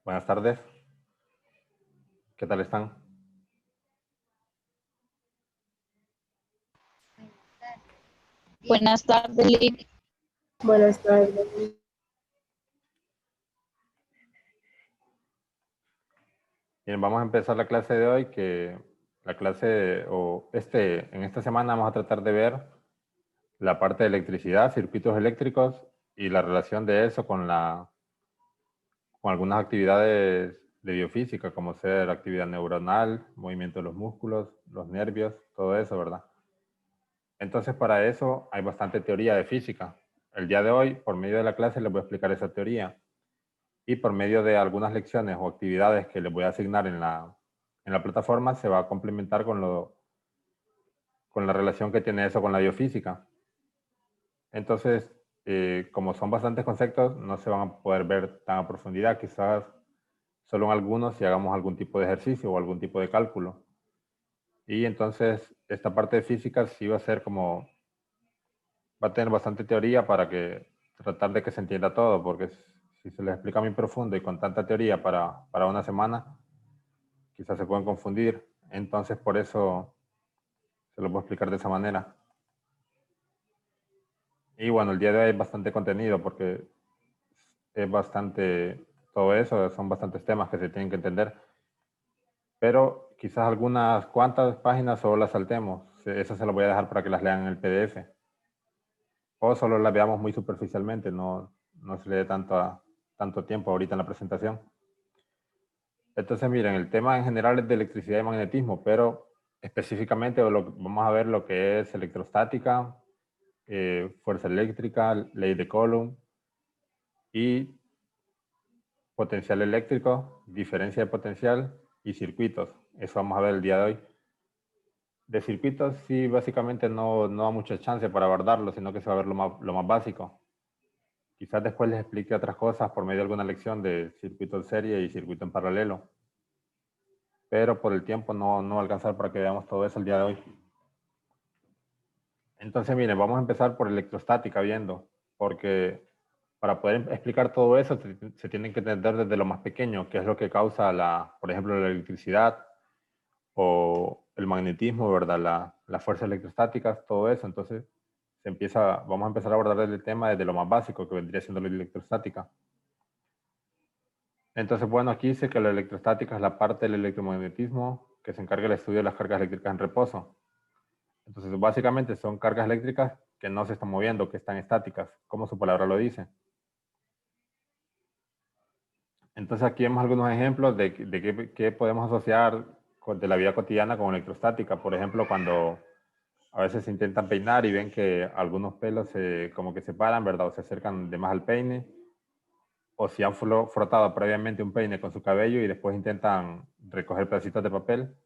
Buenas tardes. ¿Qué tal están? Buenas tardes, Lick. Buenas tardes. Bien, vamos a empezar la clase de hoy, en esta semana vamos a tratar de ver la parte de electricidad, circuitos eléctricos y la relación de eso con algunas actividades de biofísica, como ser actividad neuronal, movimiento de los músculos, los nervios, todo eso, ¿verdad? Entonces, para eso hay bastante teoría de física. El día de hoy, por medio de la clase, les voy a explicar esa teoría. Y por medio de algunas lecciones o actividades que les voy a asignar en la plataforma, se va a complementar con la relación que tiene eso con la biofísica. Entonces, como son bastantes conceptos, no se van a poder ver tan a profundidad, quizás solo en algunos si hagamos algún tipo de ejercicio o algún tipo de cálculo. Y entonces, esta parte de física sí va a ser como, va a tener bastante teoría para tratar de que se entienda todo, porque si se les explica muy profundo y con tanta teoría para una semana, quizás se pueden confundir. Entonces, por eso se lo puedo explicar de esa manera. Y bueno, el día de hoy hay bastante contenido porque es bastante, todo eso, son bastantes temas que se tienen que entender. Pero quizás algunas cuantas páginas solo las saltemos. Esas se las voy a dejar para que las lean en el PDF. O solo las veamos muy superficialmente, no se le dé tanto tiempo ahorita en la presentación. Entonces, miren, el tema en general es de electricidad y magnetismo, pero específicamente vamos a ver lo que es electrostática, fuerza eléctrica, ley de Coulomb y potencial eléctrico, diferencia de potencial y circuitos. Eso vamos a ver el día de hoy. De circuitos sí, básicamente no da mucha chance para abordarlo, sino que se va a ver lo más básico. Quizás después les explique otras cosas por medio de alguna lección de circuito en serie y circuito en paralelo. Pero por el tiempo no va a alcanzar para que veamos todo eso el día de hoy. Entonces, miren, vamos a empezar por electrostática viendo, porque para poder explicar todo eso se tienen que entender desde lo más pequeño, que es lo que causa, por ejemplo, la electricidad o el magnetismo, ¿verdad? Las fuerzas electrostáticas, todo eso. Entonces, vamos a empezar a abordar el tema desde lo más básico, que vendría siendo la electrostática. Entonces, bueno, aquí dice que la electrostática es la parte del electromagnetismo que se encarga del estudio de las cargas eléctricas en reposo. Entonces, básicamente son cargas eléctricas que no se están moviendo, que están estáticas, como su palabra lo dice. Entonces, aquí vemos algunos ejemplos de qué podemos asociar de la vida cotidiana con electrostática. Por ejemplo, cuando a veces se intentan peinar y ven que algunos pelos como que se paran, ¿verdad? O se acercan de más al peine. O si han frotado previamente un peine con su cabello y después intentan recoger pedacitos de papel.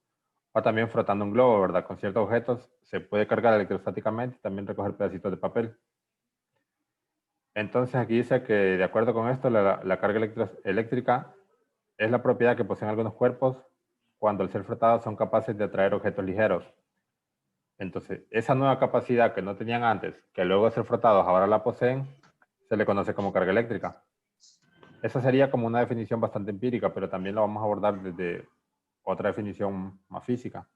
O también frotando un globo, ¿verdad? Con ciertos objetos se puede cargar electrostáticamente y también recoger pedacitos de papel. Entonces aquí dice que de acuerdo con esto, la carga eléctrica es la propiedad que poseen algunos cuerpos cuando al ser frotados son capaces de atraer objetos ligeros. Entonces, esa nueva capacidad que no tenían antes, que luego de ser frotados ahora la poseen, se le conoce como carga eléctrica. Esa sería como una definición bastante empírica, pero también lo vamos a abordar desde otra definición más física.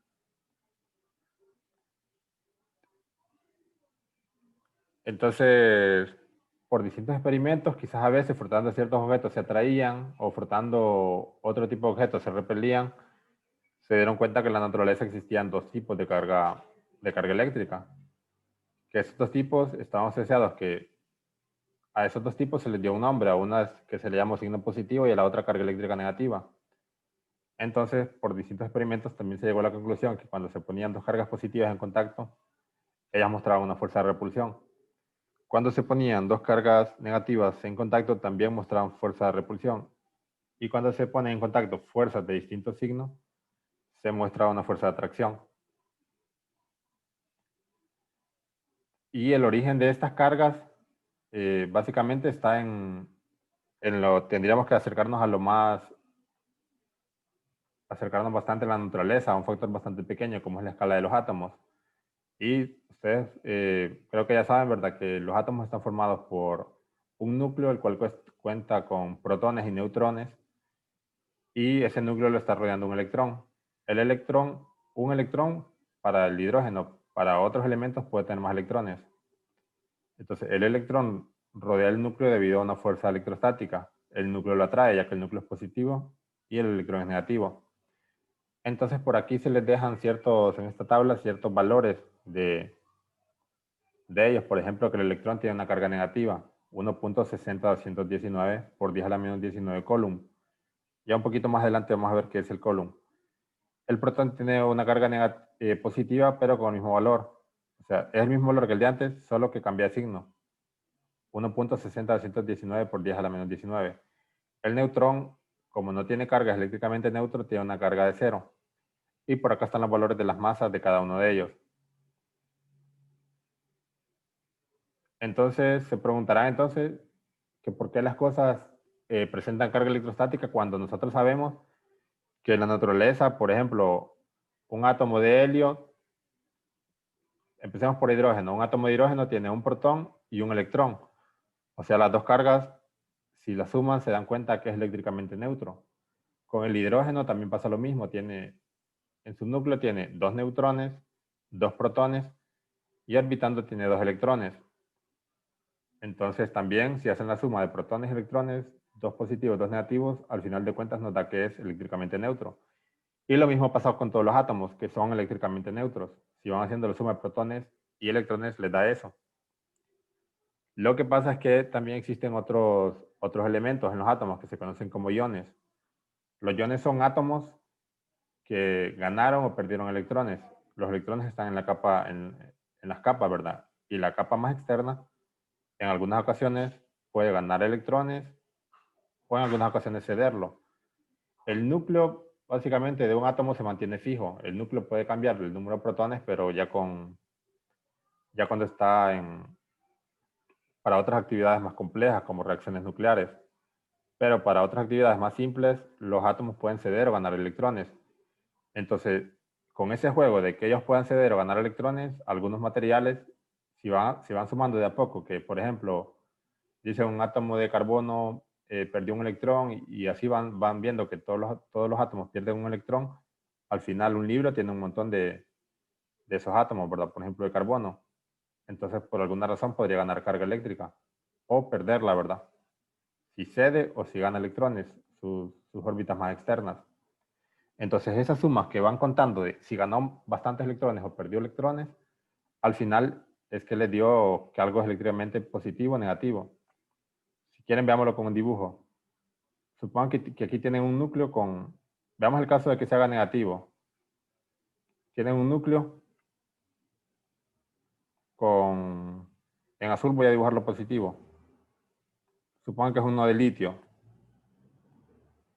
Entonces, por distintos experimentos, quizás a veces frotando ciertos objetos se atraían o frotando otro tipo de objetos se repelían, se dieron cuenta que en la naturaleza existían dos tipos de carga eléctrica. que estos dos tipos estaban asociados, que a esos dos tipos se les dio un nombre, a una que se le llamó signo positivo y a la otra carga eléctrica negativa. Entonces, por distintos experimentos también se llegó a la conclusión que cuando se ponían dos cargas positivas en contacto, ellas mostraban una fuerza de repulsión. Cuando se ponían dos cargas negativas en contacto, también mostraban fuerza de repulsión. Y cuando se ponen en contacto fuerzas de distintos signos, se muestra una fuerza de atracción. Y el origen de estas cargas básicamente está tendríamos que acercarnos a lo más, acercarnos bastante a la naturaleza, a un factor bastante pequeño como es la escala de los átomos. Y ustedes creo que ya saben, ¿verdad?, que los átomos están formados por un núcleo, el cual cuenta con protones y neutrones, y ese núcleo lo está rodeando un electrón. Un electrón para el hidrógeno, para otros elementos puede tener más electrones. Entonces, el electrón rodea el núcleo debido a una fuerza electrostática. El núcleo lo atrae, ya que el núcleo es positivo y el electrón es negativo. Entonces, por aquí se les dejan en esta tabla, ciertos valores de ellos. Por ejemplo, que el electrón tiene una carga negativa, 1.60219 por 10 a la menos 19 coulomb. Ya un poquito más adelante vamos a ver qué es el coulomb. El protón tiene una carga positiva, pero con el mismo valor. O sea, es el mismo valor que el de antes, solo que cambia de signo. 1.60219 por 10 a la menos 19. El neutrón, como no tiene carga, es eléctricamente neutro, tiene una carga de 0. Y por acá están los valores de las masas de cada uno de ellos. Entonces, se preguntarán entonces que por qué las cosas presentan carga electrostática cuando nosotros sabemos que en la naturaleza, por ejemplo, un átomo de helio, empecemos por hidrógeno, un átomo de hidrógeno tiene un protón y un electrón. O sea, las dos cargas, si las suman, se dan cuenta que es eléctricamente neutro. Con el hidrógeno también pasa lo mismo, en su núcleo tiene dos neutrones, dos protones, y orbitando tiene dos electrones. Entonces también, si hacen la suma de protones y electrones, dos positivos, dos negativos, al final de cuentas nos da que es eléctricamente neutro. Y lo mismo pasa con todos los átomos, que son eléctricamente neutros. Si van haciendo la suma de protones y electrones, les da eso. Lo que pasa es que también existen otros elementos en los átomos que se conocen como iones. Los iones son átomos que ganaron o perdieron electrones. Los electrones están en las capas, ¿verdad? Y la capa más externa, en algunas ocasiones, puede ganar electrones o en algunas ocasiones cederlo. El núcleo, básicamente, de un átomo se mantiene fijo. El núcleo puede cambiar el número de protones, pero ya cuando está para otras actividades más complejas, como reacciones nucleares. Pero para otras actividades más simples, los átomos pueden ceder o ganar electrones. Entonces, con ese juego de que ellos puedan ceder o ganar electrones, algunos materiales, si van sumando de a poco, que por ejemplo, dice un átomo de carbono perdió un electrón y así van viendo que todos los átomos pierden un electrón, al final un libro tiene un montón de esos átomos, ¿verdad? Por ejemplo, de carbono. Entonces, por alguna razón podría ganar carga eléctrica o perderla, ¿verdad? Si cede o si gana electrones, sus órbitas más externas. Entonces, esas sumas que van contando de si ganó bastantes electrones o perdió electrones, al final es que les dio que algo es eléctricamente positivo o negativo. Si quieren, veámoslo con un dibujo. Supongan que aquí tienen un núcleo veamos el caso de que se haga negativo. Tienen un núcleo en azul voy a dibujar lo positivo. Supongan que es uno de litio.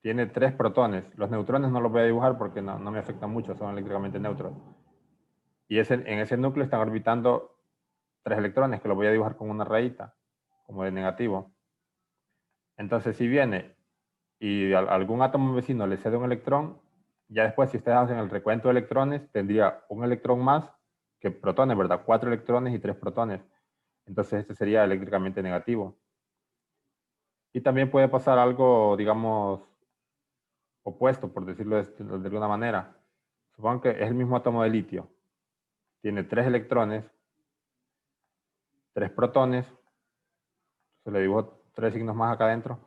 Tiene 3 protones. Los neutrones no los voy a dibujar porque no me afectan mucho, son eléctricamente neutros. Y en ese núcleo están orbitando 3 electrones, que los voy a dibujar con una rayita, como de negativo. Entonces, si viene y algún átomo vecino le cede un electrón, ya después, si ustedes hacen el recuento de electrones, tendría un electrón más que protones, ¿verdad? 4 electrones y 3 protones. Entonces, este sería eléctricamente negativo. Y también puede pasar algo, digamos, opuesto, por decirlo de alguna manera. Supongan que es el mismo átomo de litio. Tiene 3 electrones, 3 protones. Se le dibujo 3 signos más acá adentro.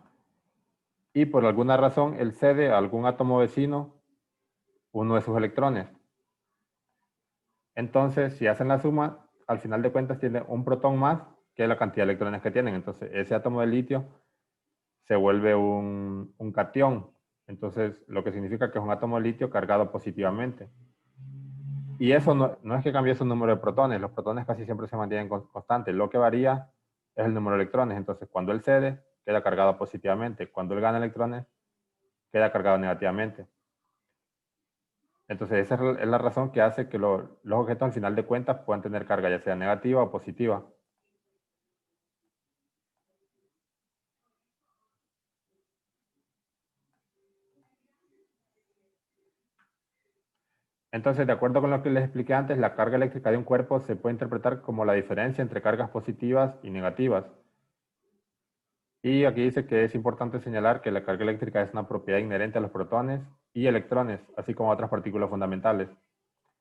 Y por alguna razón, él cede a algún átomo vecino uno de sus electrones. Entonces, si hacen la suma, al final de cuentas tiene un protón más que la cantidad de electrones que tienen. Entonces, ese átomo de litio se vuelve un catión. Entonces, lo que significa que es un átomo de litio cargado positivamente. Y eso no es que cambie su número de protones. Los protones casi siempre se mantienen constantes. Lo que varía es el número de electrones. Entonces, cuando él cede, queda cargado positivamente. Cuando él gana electrones, queda cargado negativamente. Entonces, esa es la razón que hace que los objetos, al final de cuentas, puedan tener carga ya sea negativa o positiva. Entonces, de acuerdo con lo que les expliqué antes, la carga eléctrica de un cuerpo se puede interpretar como la diferencia entre cargas positivas y negativas. Y aquí dice que es importante señalar que la carga eléctrica es una propiedad inherente a los protones y electrones, así como a otras partículas fundamentales.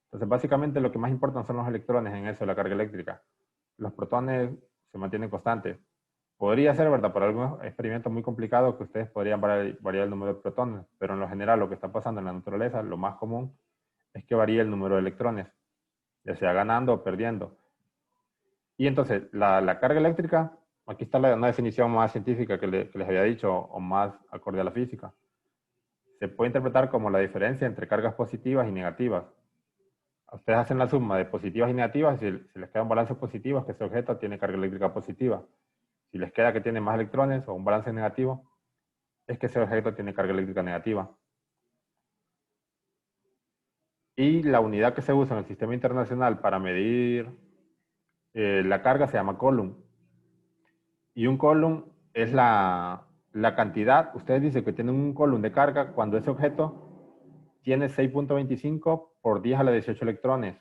Entonces, básicamente lo que más importan son los electrones en eso, la carga eléctrica. Los protones se mantienen constantes. Podría ser, ¿verdad? Por algunos experimentos muy complicados que ustedes podrían variar el número de protones, pero en lo general lo que está pasando en la naturaleza, lo más común es que varíe el número de electrones, ya sea ganando o perdiendo. Y entonces, la carga eléctrica, aquí está una definición más científica que les había dicho, o más acorde a la física. Se puede interpretar como la diferencia entre cargas positivas y negativas. Ustedes hacen la suma de positivas y negativas, si les queda un balance positivo, es que ese objeto tiene carga eléctrica positiva. Si les queda que tiene más electrones o un balance negativo, es que ese objeto tiene carga eléctrica negativa. Y la unidad que se usa en el sistema internacional para medir la carga se llama coulomb. Y un coulomb es la cantidad. Ustedes dicen que tienen un coulomb de carga cuando ese objeto tiene 6.25 por 10 a la 18 electrones.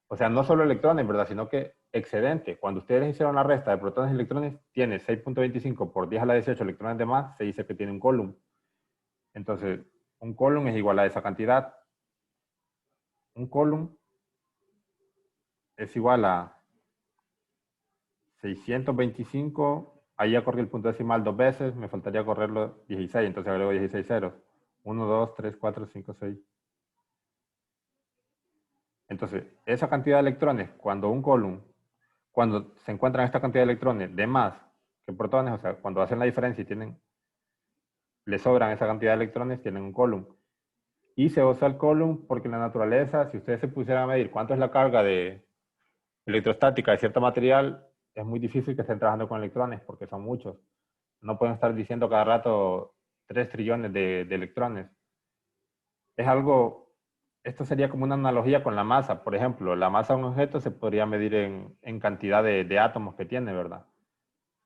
O sea, no solo electrones, ¿verdad? Sino que excedente. Cuando ustedes hicieron la resta de protones y electrones, tiene 6.25 por 10 a la 18 electrones de más, se dice que tiene un coulomb. Entonces, un coulomb es igual a esa cantidad. Un coulomb es igual a 625, ahí ya corrí el punto decimal dos veces, me faltaría correrlo 16, entonces agrego 16 ceros. 1, 2, 3, 4, 5, 6. Entonces, esa cantidad de electrones, cuando se encuentran esta cantidad de electrones de más que protones, o sea, cuando hacen la diferencia y le sobran esa cantidad de electrones, tienen un coulomb. Y se usa el coulomb porque en la naturaleza, si ustedes se pusieran a medir cuánto es la carga electrostática de cierto material, es muy difícil que estén trabajando con electrones porque son muchos. No pueden estar diciendo cada rato 3 trillones de electrones. Es algo, esto sería como una analogía con la masa. Por ejemplo, la masa de un objeto se podría medir en cantidad de átomos que tiene, ¿verdad?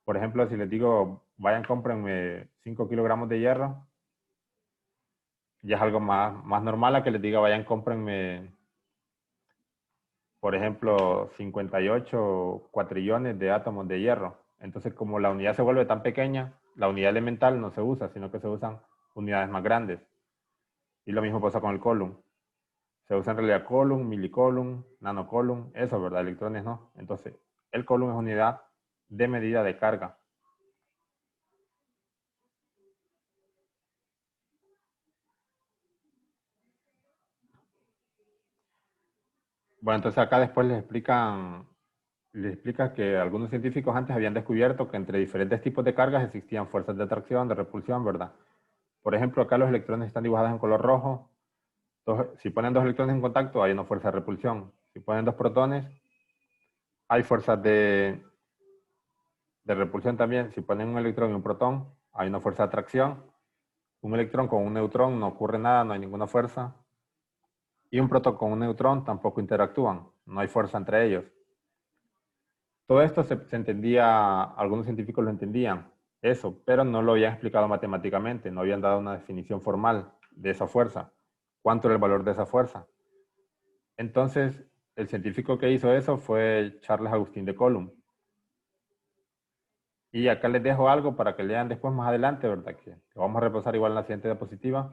Por ejemplo, si les digo, vayan, cómprenme 5 kilogramos de hierro, ya es algo más normal a que les diga, vayan, cómprenme, por ejemplo, 58 cuatrillones de átomos de hierro. Entonces, como la unidad se vuelve tan pequeña, la unidad elemental no se usa, sino que se usan unidades más grandes. Y lo mismo pasa con el coulomb. Se usa en realidad coulomb, milicoulomb, nanocoulomb, eso, ¿verdad? Electrones no. Entonces, el coulomb es unidad de medida de carga. Bueno, entonces acá después les explica que algunos científicos antes habían descubierto que entre diferentes tipos de cargas existían fuerzas de atracción, de repulsión, ¿verdad? Por ejemplo, acá los electrones están dibujados en color rojo. Si ponen dos electrones en contacto, hay una fuerza de repulsión. Si ponen dos protones, hay fuerzas de repulsión también. Si ponen un electrón y un protón, hay una fuerza de atracción. Un electrón con un neutrón no ocurre nada, no hay ninguna fuerza. Y un protón con un neutrón tampoco interactúan, no hay fuerza entre ellos. Todo esto se entendía, algunos científicos lo entendían, eso, pero no lo habían explicado matemáticamente, no habían dado una definición formal de esa fuerza. ¿Cuánto era el valor de esa fuerza? Entonces, el científico que hizo eso fue Charles Agustín de Coulomb. Y acá les dejo algo para que lean después más adelante, ¿verdad? Que vamos a repasar igual en la siguiente diapositiva,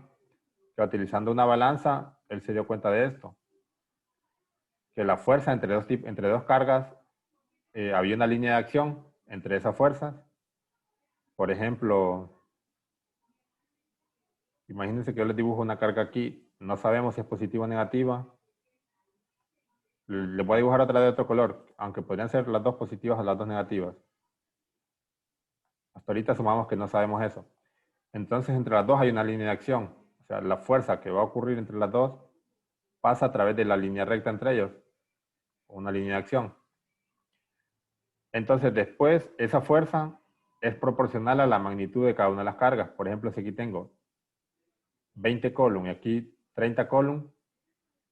que utilizando una balanza, él se dio cuenta de esto, que la fuerza entre dos cargas, había una línea de acción entre esas fuerzas. Por ejemplo, imagínense que yo les dibujo una carga aquí, no sabemos si es positiva o negativa, Le voy a dibujar otra de otro color, aunque podrían ser las dos positivas o las dos negativas. Hasta ahorita sumamos que no sabemos eso. Entonces, entre las dos hay una línea de acción. O sea, la fuerza que va a ocurrir entre las dos pasa a través de la línea recta entre ellos, una línea de acción. Entonces, después, esa fuerza es proporcional a la magnitud de cada una de las cargas. Por ejemplo, si aquí tengo 20 coulomb y aquí 30 coulomb,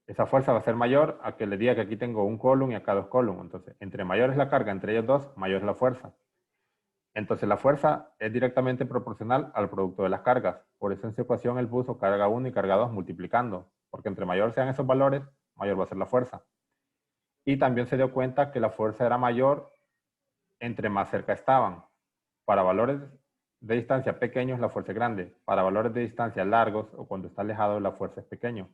esa fuerza va a ser mayor a que le diga que aquí tengo un coulomb y acá 2 coulomb. Entonces, entre mayor es la carga entre ellos dos, mayor es la fuerza. Entonces, la fuerza es directamente proporcional al producto de las cargas. Por eso en su ecuación él puso carga 1 y carga 2 multiplicando, porque entre mayor sean esos valores, mayor va a ser la fuerza. Y también se dio cuenta que la fuerza era mayor entre más cerca estaban. Para valores de distancia pequeños, la fuerza es grande. Para valores de distancia largos o cuando está alejado, la fuerza es pequeño.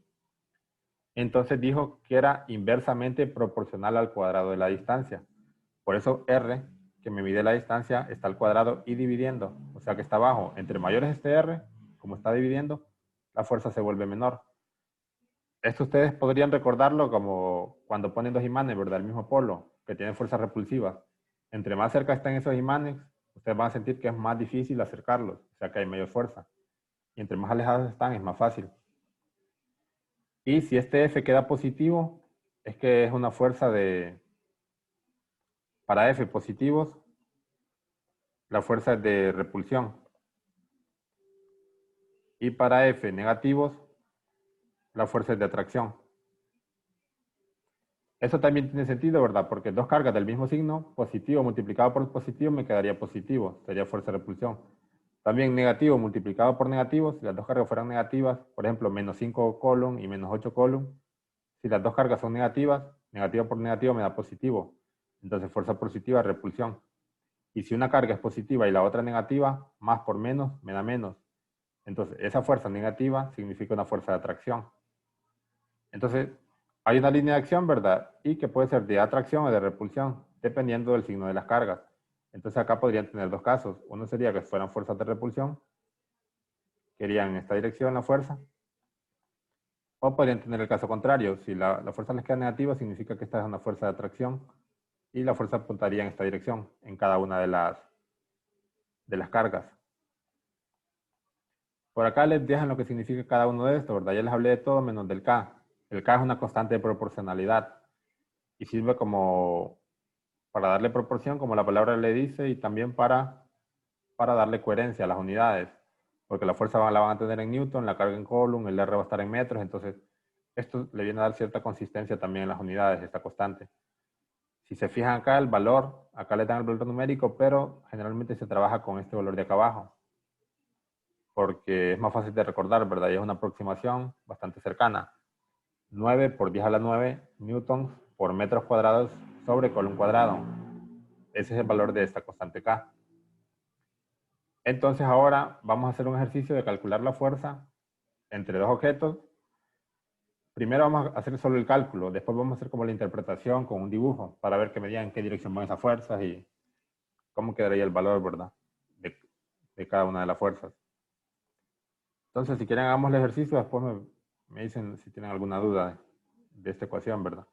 Entonces dijo que era inversamente proporcional al cuadrado de la distancia. Por eso R, que me mide la distancia, está al cuadrado y dividiendo. O sea que está abajo. Entre mayores este R, como está dividiendo, la fuerza se vuelve menor. Esto ustedes podrían recordarlo como cuando ponen dos imanes, ¿verdad? El mismo polo, que tienen fuerzas repulsivas. Entre más cerca estén esos imanes, ustedes van a sentir que es más difícil acercarlos, o sea que hay mayor fuerza. Y entre más alejados están, es más fácil. Y si este F queda positivo, es que es una fuerza de... Para F positivos, la fuerza es de repulsión. Y para F negativos, la fuerza es de atracción. Eso también tiene sentido, ¿verdad? Porque dos cargas del mismo signo, positivo multiplicado por positivo, me quedaría positivo, sería fuerza de repulsión. También negativo multiplicado por negativo, si las dos cargas fueran negativas, por ejemplo, menos 5 coulomb y menos 8 coulomb, si las dos cargas son negativas, negativo por negativo me da positivo. Entonces, fuerza positiva, repulsión. Y si una carga es positiva y la otra negativa, más por menos me da menos. Entonces, esa fuerza negativa significa una fuerza de atracción. Entonces, hay una línea de acción, ¿verdad? Y que puede ser de atracción o de repulsión, dependiendo del signo de las cargas. Entonces, acá podrían tener dos casos. Uno sería que fueran fuerzas de repulsión, que irían en esta dirección la fuerza. O podrían tener el caso contrario. Si la fuerza les queda negativa, significa que esta es una fuerza de atracción y la fuerza apuntaría en esta dirección, en cada una de las cargas. Por acá les dejan lo que significa cada uno de estos, ¿verdad? Ya les hablé de todo menos del K. El K es una constante de proporcionalidad y sirve como para darle proporción, como la palabra le dice, y también para darle coherencia a las unidades, porque la fuerza la van a tener en newton, la carga en coulomb, el R va a estar en metros, entonces esto le viene a dar cierta consistencia también en las unidades, esta constante. Si se fijan acá, el valor, acá le dan el valor numérico, pero generalmente se trabaja con este valor de acá abajo, porque es más fácil de recordar, ¿verdad? Y es una aproximación bastante cercana. 9 por 10 a la 9 newtons por metros cuadrados sobre coulomb cuadrado. Ese es el valor de esta constante K. Entonces ahora vamos a hacer un ejercicio de calcular la fuerza entre dos objetos. Primero vamos a hacer solo el cálculo, después vamos a hacer como la interpretación con un dibujo para ver que me digan en qué dirección van esas fuerzas y cómo quedaría el valor, ¿verdad? De cada una de las fuerzas. Entonces, si quieren hagamos el ejercicio, después me dicen si tienen alguna duda de esta ecuación, ¿verdad?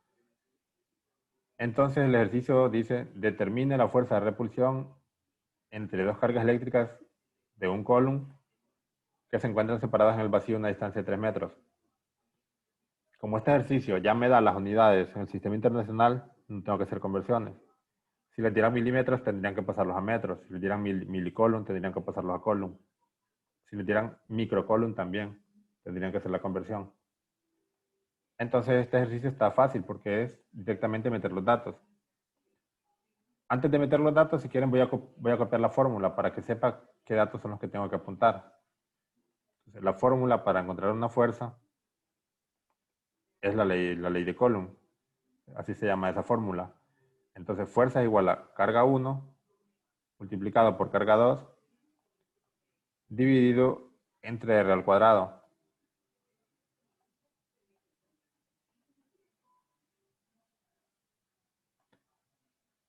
Entonces el ejercicio dice, determine la fuerza de repulsión entre dos cargas eléctricas de un coulomb que se encuentran separadas en el vacío a una distancia de 3 metros. Como este ejercicio ya me da las unidades en el sistema internacional, no tengo que hacer conversiones. Si les dieran milímetros, tendrían que pasarlos a metros. Si les dieran milicoulomb, tendrían que pasarlos a coulomb. Si les dieran microcoulomb también, tendrían que hacer la conversión. Entonces este ejercicio está fácil porque es directamente meter los datos. Antes de meter los datos, si quieren voy a copiar la fórmula para que sepa qué datos son los que tengo que apuntar. Entonces, la fórmula para encontrar una fuerza es la ley de Coulomb. Así se llama esa fórmula. Entonces, fuerza es igual a carga 1 multiplicado por carga 2 dividido entre R al cuadrado.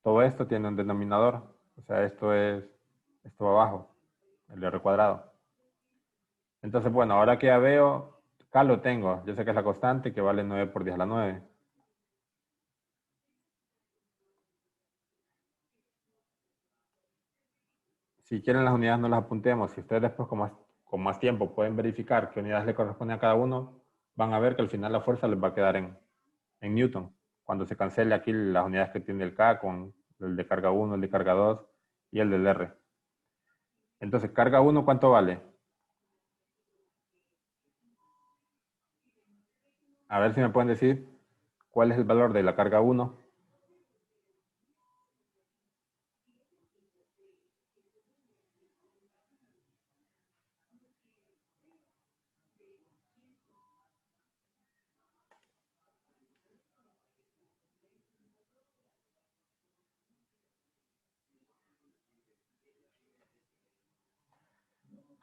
Todo esto tiene un denominador. O sea, esto abajo, el R cuadrado. Entonces, bueno, ahora que ya veo, K lo tengo. Yo sé que es la constante que vale 9 por 10 a la 9. si quieren las unidades no las apuntemos. Si ustedes después con más tiempo pueden verificar qué unidades le corresponden a cada uno, van a ver que al final la fuerza les va a quedar en Newton. Cuando se cancele aquí las unidades que tiene el K con el de carga 1, el de carga 2 y el del R. Entonces, carga 1, ¿cuánto vale? A ver si me pueden decir cuál es el valor de la carga 1.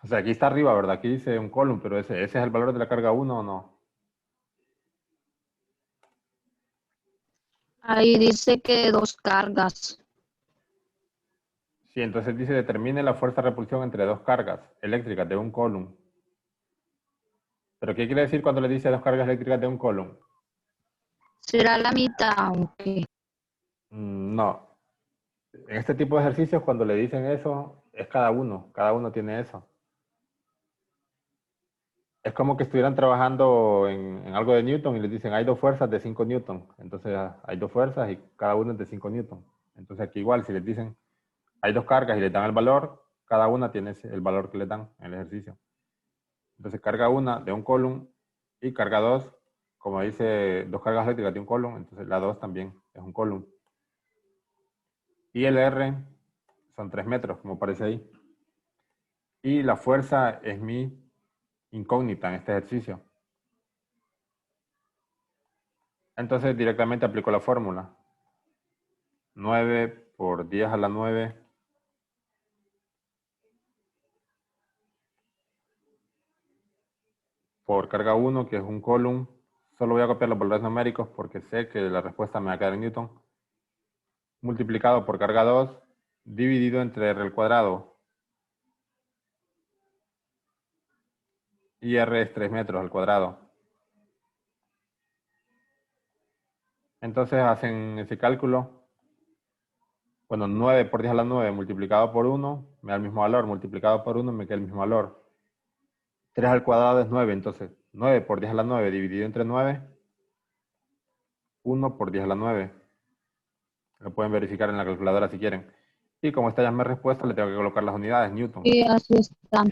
O sea, aquí está arriba, ¿verdad? Aquí dice un column, pero ese es el valor de la carga 1 o no. Ahí dice que 2 cargas. Sí, entonces dice determine la fuerza de repulsión entre dos cargas eléctricas de un column. ¿Pero qué quiere decir cuando le dice dos cargas eléctricas de un column? ¿Será la mitad? Aunque No. En este tipo de ejercicios, cuando le dicen eso, es cada uno tiene eso. Es como que estuvieran trabajando en algo de Newton y les dicen hay dos fuerzas de 5 Newton. Entonces hay dos fuerzas y cada una es de 5 Newton. Entonces aquí igual, si les dicen hay dos cargas y les dan el valor, cada una tiene el valor que les dan en el ejercicio. Entonces carga una de un column y carga dos, como dice dos cargas eléctricas de un column, entonces la 2 también es un column. Y el R son 3 metros, como aparece ahí. Y la fuerza es mi incógnita en este ejercicio. Entonces directamente aplico la fórmula. 9 por 10 a la 9 por carga 1, que es un column. Solo voy a copiar los valores numéricos porque sé que la respuesta me va a quedar en Newton. Multiplicado por carga 2, dividido entre R al cuadrado. Y R es 3 metros al cuadrado. Entonces hacen ese cálculo. Bueno, 9 por 10 a la 9 multiplicado por 1 me da el mismo valor. Multiplicado por 1 me queda el mismo valor. 3 al cuadrado es 9. Entonces 9 por 10 a la 9 dividido entre 9. 1 por 10 a la 9. Lo pueden verificar en la calculadora si quieren. Y como esta ya es mi respuesta, le tengo que colocar las unidades, Newton. sí, así está.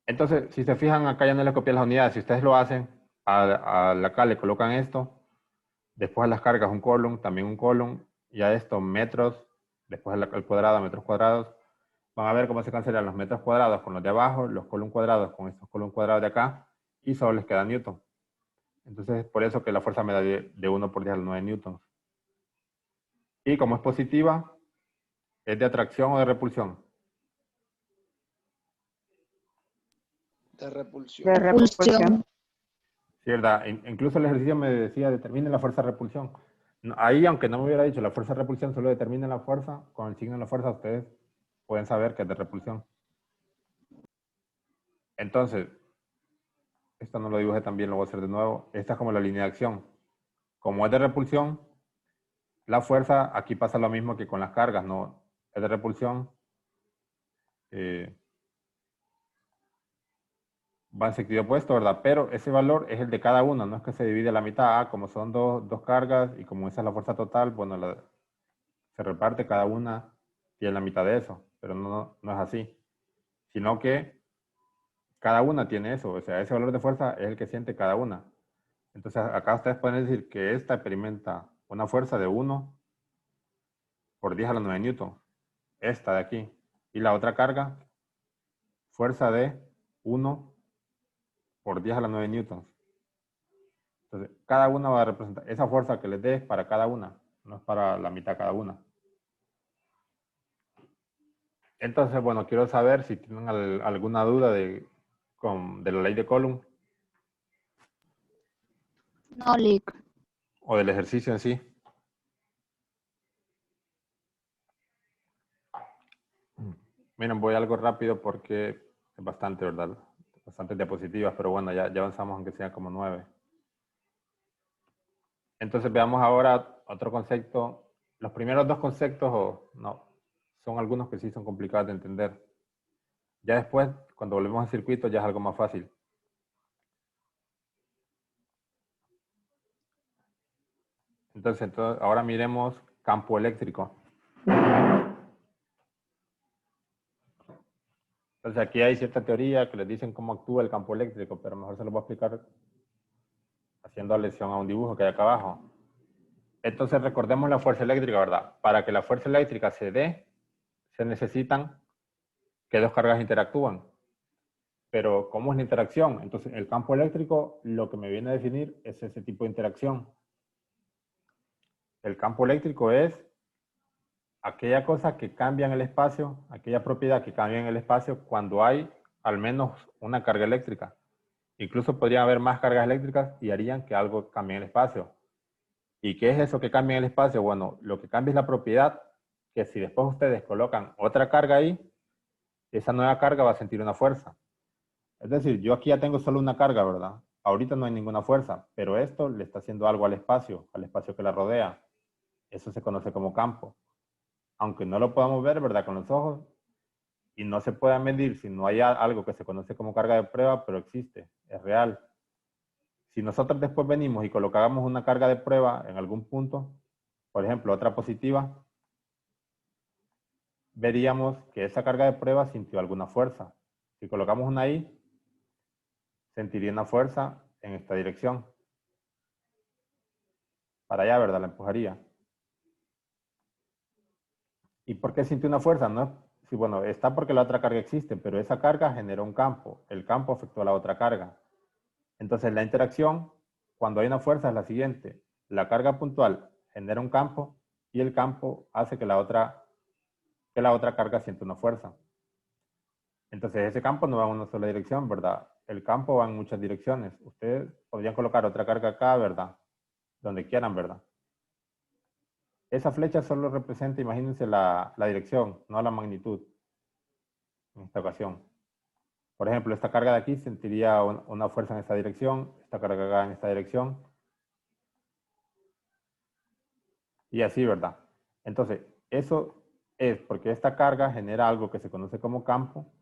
Entonces, si se fijan, acá ya no les copié las unidades. Si ustedes lo hacen, acá le colocan esto. Después a las cargas un column, también un column. Y a esto metros. Después al cuadrado, metros cuadrados. Van a ver cómo se cancelan los metros cuadrados con los de abajo, los column cuadrados con estos column cuadrados de acá. Y solo les queda Newton. Entonces, por eso que la fuerza me da de 1 por 10 a la 9 newtons. Y como es positiva, ¿es de atracción o de repulsión? De repulsión. De repulsión. Sí, ¿verdad? Incluso el ejercicio me decía, determine la fuerza de repulsión. Ahí, aunque no me hubiera dicho la fuerza de repulsión, solo determine la fuerza, con el signo de la fuerza ustedes pueden saber que es de repulsión. Entonces, esto no lo dibujé también, lo voy a hacer de nuevo. Esta es como la línea de acción. Como es de repulsión, la fuerza, aquí pasa lo mismo que con las cargas, ¿no? Es de repulsión. Va en sentido opuesto, ¿verdad? Pero ese valor es el de cada uno, no es que se divide a la mitad. Como son dos cargas y como esa es la fuerza total, bueno, se reparte cada una tiene la mitad de eso, pero no es así. Sino que cada una tiene eso, o sea, ese valor de fuerza es el que siente cada una. Entonces acá ustedes pueden decir que esta experimenta una fuerza de 1 por 10 a la 9 newton, esta de aquí. Y la otra carga, fuerza de 1 por 10 a la 9 newtons. Entonces, cada una va a representar, esa fuerza que les dé es para cada una, no es para la mitad cada una. Entonces, bueno, quiero saber si tienen alguna duda de la ley de Coulomb No, Lick. o del ejercicio en sí. Miren, voy algo rápido porque es bastante, ¿verdad? Bastantes diapositivas, pero bueno, ya avanzamos aunque sean como 9. Entonces veamos ahora otro concepto. Los primeros dos conceptos, son algunos que sí son complicados de entender. Ya después, cuando volvemos al circuito, ya es algo más fácil. Entonces, ahora miremos campo eléctrico. Entonces, aquí hay cierta teoría que les dicen cómo actúa el campo eléctrico, pero mejor se lo voy a explicar haciendo alusión a un dibujo que hay acá abajo. Entonces, recordemos la fuerza eléctrica, ¿verdad? Para que la fuerza eléctrica se dé, se necesitan que dos cargas interactúen. Pero, ¿cómo es la interacción? Entonces, el campo eléctrico lo que me viene a definir es ese tipo de interacción. El campo eléctrico es aquella cosa que cambia en el espacio, aquella propiedad que cambia en el espacio cuando hay al menos una carga eléctrica. Incluso podrían haber más cargas eléctricas y harían que algo cambie en el espacio. ¿Y qué es eso que cambia en el espacio? Bueno, lo que cambia es la propiedad que si después ustedes colocan otra carga ahí, esa nueva carga va a sentir una fuerza. Es decir, yo aquí ya tengo solo una carga, ¿verdad? Ahorita no hay ninguna fuerza, pero esto le está haciendo algo al espacio que la rodea. Eso se conoce como campo. Aunque no lo podamos ver, ¿verdad? Con los ojos, y no se pueda medir si no hay algo que se conoce como carga de prueba, pero existe, es real. Si nosotros después venimos y colocamos una carga de prueba en algún punto, por ejemplo, otra positiva, veríamos que esa carga de prueba sintió alguna fuerza. Si colocamos una ahí, sentiría una fuerza en esta dirección. Para allá, ¿verdad? La empujaría. ¿Y por qué sintió una fuerza? No, sí, bueno, está porque la otra carga existe, pero esa carga generó un campo. El campo afectó a la otra carga. Entonces, la interacción, cuando hay una fuerza, es la siguiente. La carga puntual genera un campo y el campo hace que la otra carga sienta una fuerza. Entonces, ese campo no va en una sola dirección, ¿verdad? El campo va en muchas direcciones. Ustedes podrían colocar otra carga acá, ¿verdad? Donde quieran, ¿verdad? Esa flecha solo representa, imagínense, la dirección, no la magnitud, en esta ocasión. Por ejemplo, esta carga de aquí sentiría una fuerza en esta dirección, esta carga acá en esta dirección. Y así, ¿verdad? Entonces, eso es porque esta carga genera algo que se conoce como campo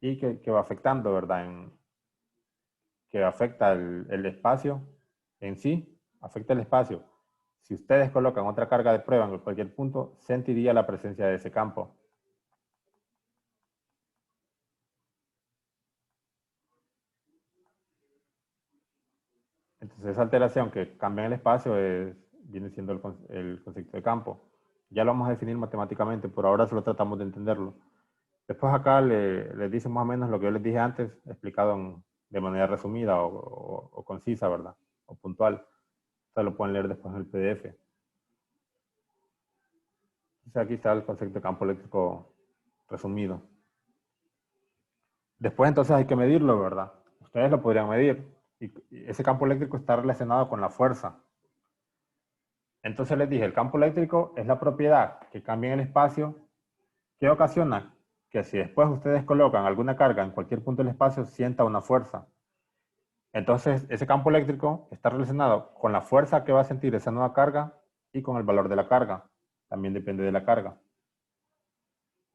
y que va afectando, ¿verdad? Que afecta el espacio en sí, afecta el espacio. Si ustedes colocan otra carga de prueba en cualquier punto, sentiría la presencia de ese campo. Entonces, esa alteración que cambia en el espacio viene siendo el concepto de campo. Ya lo vamos a definir matemáticamente, por ahora solo tratamos de entenderlo. Después acá les dice más o menos lo que yo les dije antes, explicado de manera resumida o concisa, ¿verdad? O puntual. O sea, lo pueden leer después en el PDF. Entonces aquí está el concepto de campo eléctrico resumido. Después entonces hay que medirlo, ¿verdad? Ustedes lo podrían medir. Y ese campo eléctrico está relacionado con la fuerza. Entonces les dije, el campo eléctrico es la propiedad que cambia en el espacio que ocasiona que si después ustedes colocan alguna carga en cualquier punto del espacio, sienta una fuerza. Entonces, ese campo eléctrico está relacionado con la fuerza que va a sentir esa nueva carga y con el valor de la carga. También depende de la carga.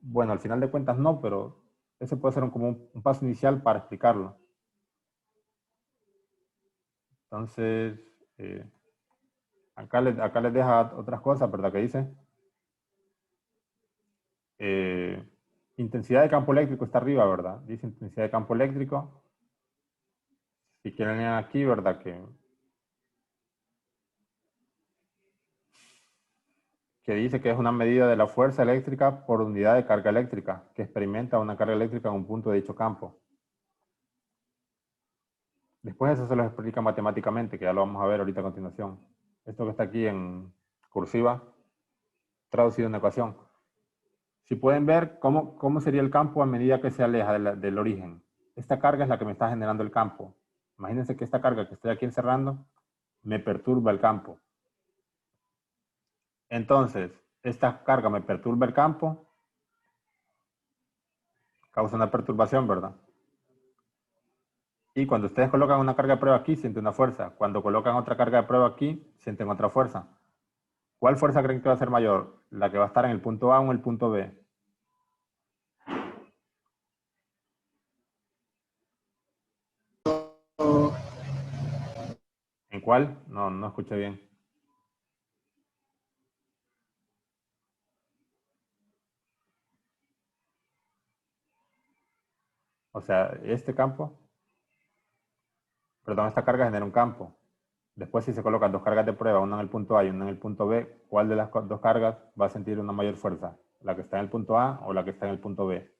Bueno, al final de cuentas no, pero ese puede ser como un paso inicial para explicarlo. Entonces, acá les deja otras cosas, ¿verdad? Que dice. Intensidad de campo eléctrico está arriba, ¿verdad? Dice intensidad de campo eléctrico. Si quieren leer aquí, ¿verdad? Que dice que es una medida de la fuerza eléctrica por unidad de carga eléctrica, que experimenta una carga eléctrica en un punto de dicho campo. Después eso se lo explica matemáticamente, que ya lo vamos a ver ahorita a continuación. Esto que está aquí en cursiva, traducido en ecuación. Si pueden ver cómo sería el campo a medida que se aleja del origen. Esta carga es la que me está generando el campo. Imagínense que esta carga que estoy aquí encerrando me perturba el campo. Entonces, esta carga me perturba el campo, causa una perturbación, ¿verdad? Y cuando ustedes colocan una carga de prueba aquí, sienten una fuerza. Cuando colocan otra carga de prueba aquí, sienten otra fuerza. ¿Cuál fuerza creen que va a ser mayor? la que va a estar en el punto A o en el punto B. ¿En cuál? No, no escuché bien. O sea, este campo, perdón, esta carga genera un campo. Después, si se colocan dos cargas de prueba, una en el punto A y una en el punto B, ¿cuál de las dos cargas va a sentir una mayor fuerza? ¿La que está en el punto A o la que está en el punto B?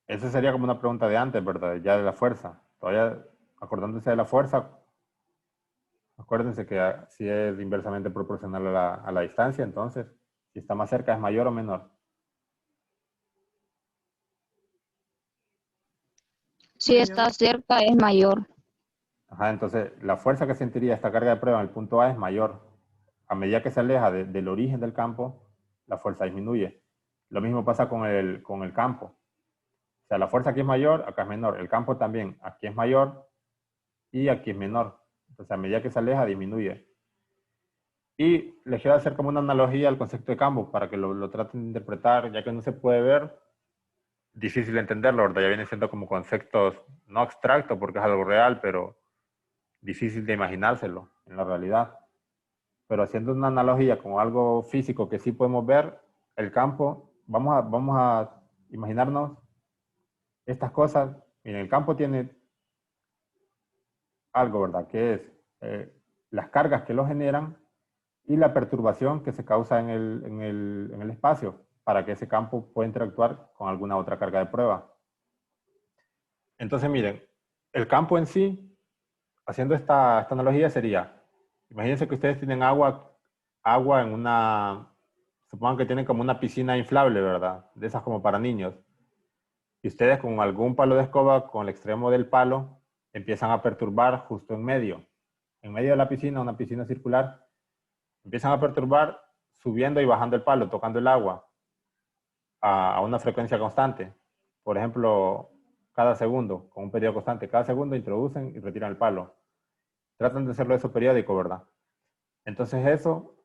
Esa sería como una pregunta de antes, ¿verdad? Ya de la fuerza. Todavía acordándose de la fuerza, acuérdense que si es inversamente proporcional a la distancia, entonces, si está más cerca, ¿es mayor o menor? Si está cerca es mayor. Ajá, entonces, la fuerza que sentiría esta carga de prueba en el punto A es mayor. A medida que se aleja del origen del campo, la fuerza disminuye. Lo mismo pasa con el campo. O sea, la fuerza aquí es mayor, acá es menor. El campo también, aquí es mayor y aquí es menor. Entonces, a medida que se aleja, disminuye. Y les quiero hacer como una analogía al concepto de campo para que lo traten de interpretar, ya que no se puede ver, difícil de entenderlo, ¿verdad? Ya viene siendo como conceptos no abstractos porque es algo real, pero difícil de imaginárselo en la realidad. Pero haciendo una analogía con algo físico que sí podemos ver, el campo, vamos a imaginarnos estas cosas. Miren, el campo tiene algo, ¿verdad? Que es las cargas que lo generan y la perturbación que se causa en el espacio para que ese campo pueda interactuar con alguna otra carga de prueba. Entonces, miren, el campo en sí, haciendo esta analogía sería, imagínense que ustedes tienen agua en una, supongan que tienen como una piscina inflable, ¿verdad? De esas como para niños. Y ustedes con algún palo de escoba, con el extremo del palo, empiezan a perturbar justo en medio de la piscina, una piscina circular, empiezan a perturbar subiendo y bajando el palo, tocando el agua a una frecuencia constante. Por ejemplo, cada segundo, con un periodo constante, cada segundo introducen y retiran el palo. Tratan de hacerlo eso periódico, ¿verdad? Entonces eso,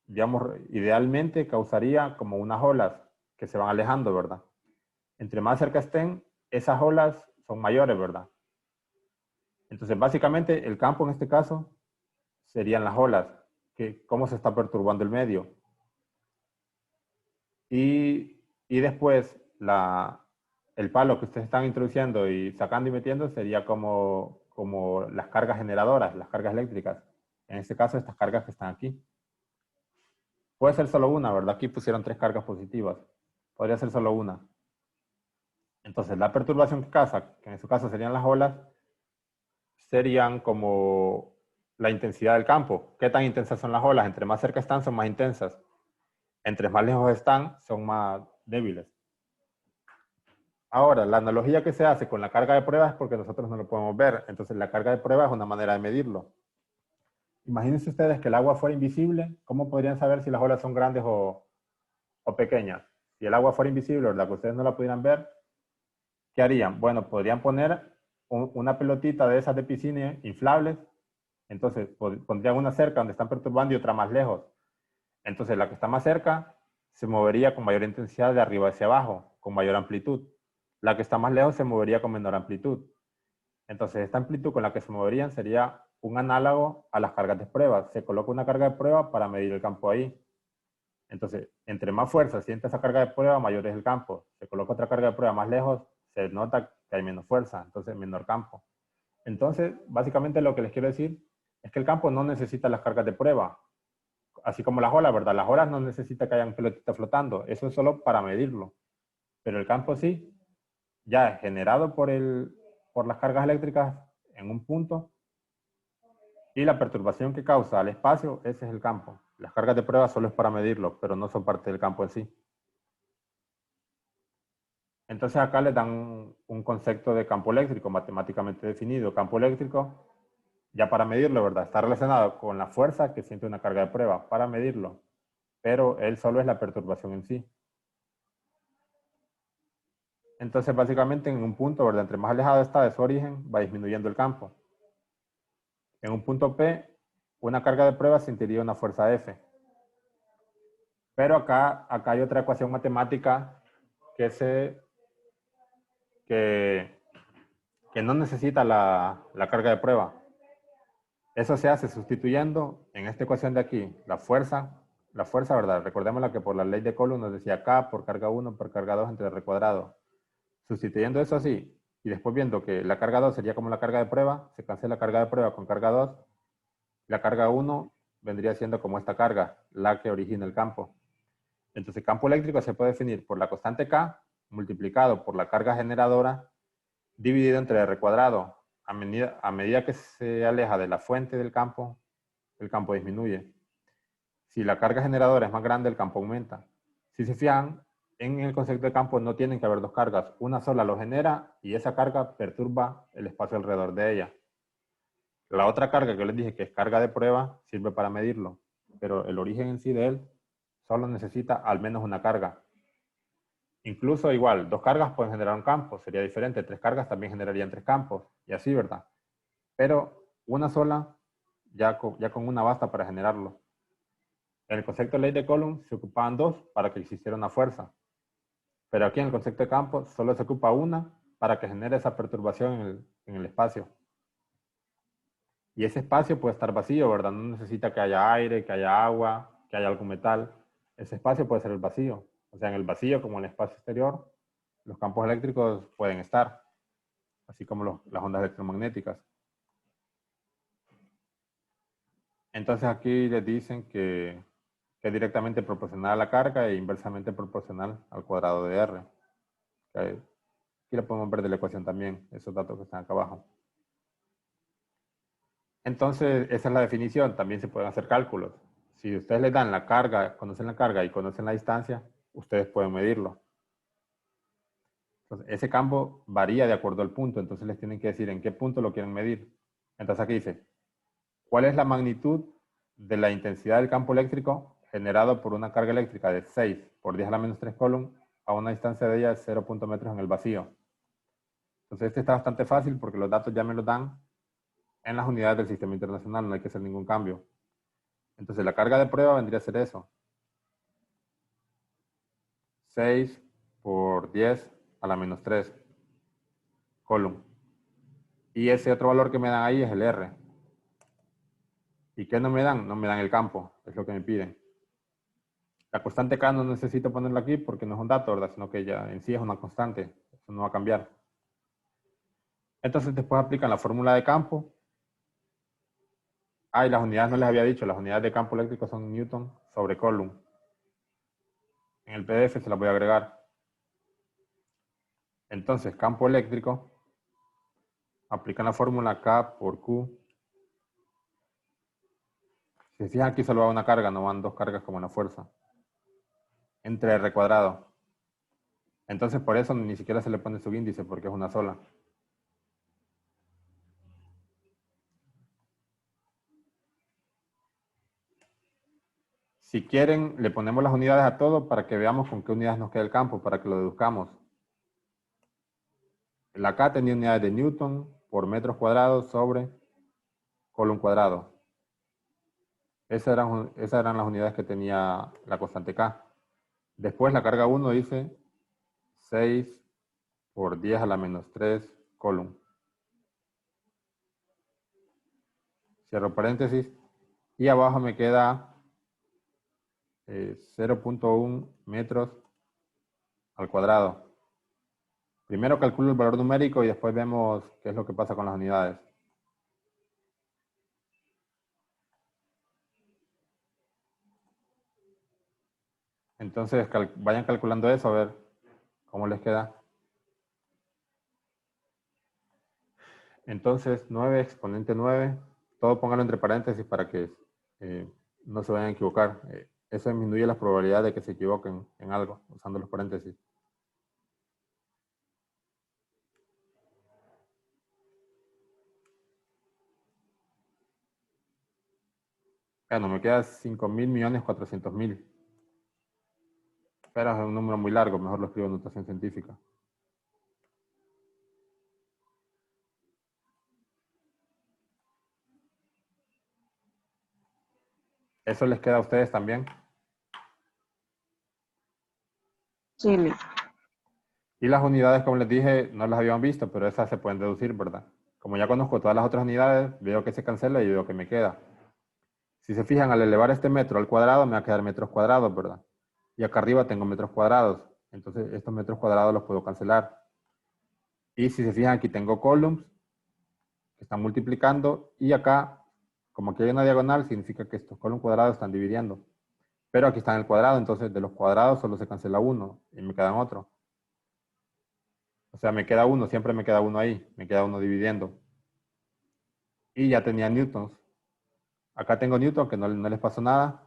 digamos, idealmente causaría como unas olas que se van alejando, ¿verdad? Entre más cerca estén, esas olas son mayores, ¿verdad? Entonces, básicamente, el campo en este caso serían las olas, que cómo se está perturbando el medio. Y después, el palo que ustedes están introduciendo y sacando y metiendo sería como las cargas generadoras, las cargas eléctricas. En este caso, estas cargas que están aquí. Puede ser solo una, ¿verdad? Aquí pusieron 3 cargas positivas. Podría ser solo una. Entonces, la perturbación que causa, que en su caso serían las olas, serían como la intensidad del campo. ¿Qué tan intensas son las olas? Entre más cerca están, son más intensas. Entre más lejos están, son más débiles. Ahora, la analogía que se hace con la carga de prueba es porque nosotros no lo podemos ver. Entonces, la carga de prueba es una manera de medirlo. Imagínense ustedes que el agua fuera invisible. ¿Cómo podrían saber si las olas son grandes o pequeñas? Si el agua fuera invisible, ¿verdad? Que ustedes no la pudieran ver, ¿qué harían? Bueno, podrían poner una pelotita de esas de piscina inflables. Entonces, pondrían una cerca donde están perturbando y otra más lejos. Entonces, la que está más cerca se movería con mayor intensidad de arriba hacia abajo, con mayor amplitud. La que está más lejos se movería con menor amplitud. Entonces, esta amplitud con la que se moverían sería un análogo a las cargas de prueba. Se coloca una carga de prueba para medir el campo ahí. Entonces, entre más fuerza siente esa carga de prueba, mayor es el campo. Se coloca otra carga de prueba más lejos, se nota que hay menos fuerza, entonces menor campo. Entonces, básicamente lo que les quiero decir es que el campo no necesita las cargas de prueba, así como las olas, ¿verdad? Las olas no necesita que hayan pelotitas flotando, eso es solo para medirlo. Pero el campo sí, ya generado por las cargas eléctricas en un punto y la perturbación que causa al espacio, ese es el campo. Las cargas de prueba solo es para medirlo, pero no son parte del campo en sí. Entonces acá le dan un concepto de campo eléctrico matemáticamente definido. Campo eléctrico, ya para medirlo, ¿verdad? Está relacionado con la fuerza que siente una carga de prueba para medirlo, pero él solo es la perturbación en sí. Entonces, básicamente, en un punto, ¿verdad? Entre más alejado está de su origen, va disminuyendo el campo. En un punto P, una carga de prueba sentiría una fuerza F. Pero acá hay otra ecuación matemática que no necesita la carga de prueba. Eso se hace sustituyendo en esta ecuación de aquí la fuerza, ¿verdad? Recordémosla que por la ley de Coulomb nos decía K por carga 1 por carga 2 entre R cuadrado. Sustituyendo eso así y después viendo que la carga 2 sería como la carga de prueba, se cancela la carga de prueba con carga 2, la carga 1 vendría siendo como esta carga, la que origina el campo. Entonces el campo eléctrico se puede definir por la constante K multiplicado por la carga generadora dividido entre R cuadrado. A medida que se aleja de la fuente del campo, el campo disminuye. Si la carga generadora es más grande, el campo aumenta. Si se fijan, en el concepto de campo no tienen que haber dos cargas. Una sola lo genera y esa carga perturba el espacio alrededor de ella. La otra carga que les dije que es carga de prueba sirve para medirlo, pero el origen en sí de él solo necesita al menos una carga. Incluso igual, dos cargas pueden generar un campo, sería diferente. Tres cargas también generarían tres campos, y así, ¿verdad? Pero una sola, ya con una basta para generarlo. En el concepto de ley de Coulomb se ocupaban dos para que existiera una fuerza. Pero aquí en el concepto de campo solo se ocupa una para que genere esa perturbación en el espacio. Y ese espacio puede estar vacío, ¿verdad? No necesita que haya aire, que haya agua, que haya algún metal. Ese espacio puede ser el vacío. O sea, en el vacío, como en el espacio exterior, los campos eléctricos pueden estar, así como las ondas electromagnéticas. Entonces aquí les dicen que es directamente proporcional a la carga e inversamente proporcional al cuadrado de R. Aquí lo podemos ver de la ecuación también, esos datos que están acá abajo. Entonces, esa es la definición. También se pueden hacer cálculos. Si ustedes les dan la carga, conocen la carga y conocen la distancia, ustedes pueden medirlo. Entonces, ese campo varía de acuerdo al punto. Entonces, les tienen que decir en qué punto lo quieren medir. Entonces, aquí dice, ¿cuál es la magnitud de la intensidad del campo eléctrico generado por una carga eléctrica de 6 por 10 a la menos 3 Coulomb a una distancia de ella de 0. metros en el vacío? Entonces, este está bastante fácil porque los datos ya me los dan en las unidades del sistema internacional, no hay que hacer ningún cambio. Entonces la carga de prueba vendría a ser eso. 6 por 10 a la menos 3 Coulomb. Y ese otro valor que me dan ahí es el R. ¿Y qué no me dan? No me dan el campo, es lo que me piden. La constante K no necesito ponerla aquí porque no es un dato, ¿verdad? Sino que ya en sí es una constante, eso no va a cambiar. Entonces después aplican la fórmula de campo. Y las unidades no les había dicho, las unidades de campo eléctrico son Newton sobre Coulomb. En el PDF se las voy a agregar. Entonces, campo eléctrico, aplican la fórmula K por Q. Si se fijan aquí solo va una carga, no van dos cargas como en la fuerza. Entre R cuadrado. Entonces por eso ni siquiera se le pone subíndice porque es una sola. Si quieren, le ponemos las unidades a todo para que veamos con qué unidades nos queda el campo, para que lo deduzcamos. La K tenía unidades de Newton por metros cuadrados sobre Coulomb cuadrado. Esas eran las unidades que tenía la constante K. Después la carga 1 dice 6 por 10 a la menos 3 Coulomb. Cierro paréntesis. Y abajo me queda 0.1 metros al cuadrado. Primero calculo el valor numérico y después vemos qué es lo que pasa con las unidades. Entonces vayan calculando eso a ver cómo les queda. Entonces 9 exponente 9, todo pónganlo entre paréntesis para que no se vayan a equivocar. Eso disminuye la probabilidad de que se equivoquen en algo usando los paréntesis. Bueno, me queda 5.000.400.000. Pero es un número muy largo, mejor lo escribo en notación científica. ¿Eso les queda a ustedes también? Sí, Luis. Y las unidades, como les dije, no las habían visto, pero esas se pueden deducir, ¿verdad? Como ya conozco todas las otras unidades, veo que se cancela y veo que me queda. Si se fijan, al elevar este metro al cuadrado, me va a quedar metros cuadrados, ¿verdad? Y acá arriba tengo metros cuadrados. Entonces, estos metros cuadrados los puedo cancelar. Y si se fijan, aquí tengo columns que están multiplicando. Y acá, como aquí hay una diagonal, significa que estos columns cuadrados están dividiendo. Pero aquí está en el cuadrado, entonces de los cuadrados solo se cancela uno y me quedan otro. O sea, me queda uno, siempre me queda uno ahí, me queda uno dividiendo. Y ya tenía newtons. Acá tengo newton, que no les pasó nada.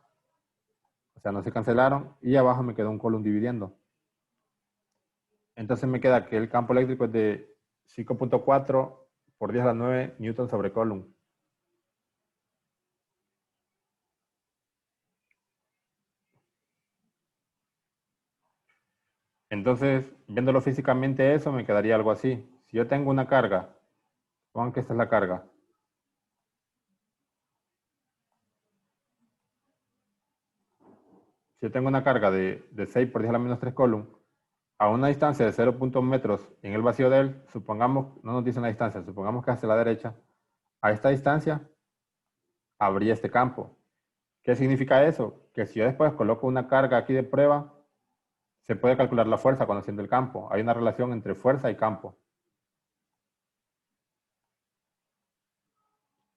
O sea, no se cancelaron. Y abajo me quedó un column dividiendo. Entonces me queda que el campo eléctrico es de 5.4 por 10 a la 9 newton sobre column. Entonces, viéndolo físicamente eso, me quedaría algo así. Si yo tengo una carga, supongan que esta es la carga. Si yo tengo una carga de 6 por 10 a la menos 3 column, a una distancia de 0.1 metros en el vacío de él, supongamos, no nos dice una distancia, supongamos que hacia la derecha, a esta distancia habría este campo. ¿Qué significa eso? Que si yo después coloco una carga aquí de prueba, se puede calcular la fuerza conociendo el campo. Hay una relación entre fuerza y campo.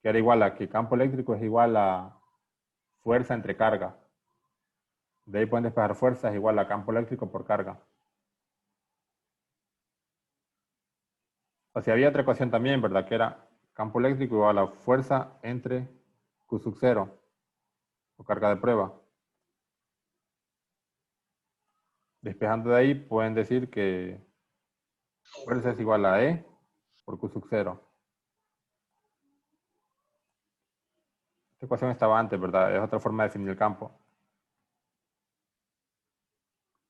Que era igual a que campo eléctrico es igual a fuerza entre carga. De ahí pueden despejar fuerza es igual a campo eléctrico por carga. O sea, había otra ecuación también, ¿verdad? Que era campo eléctrico igual a fuerza entre Q sub 0 o carga de prueba. Despejando de ahí pueden decir que fuerza es igual a E por Q sub 0. Esta ecuación estaba antes, ¿verdad? Es otra forma de definir el campo.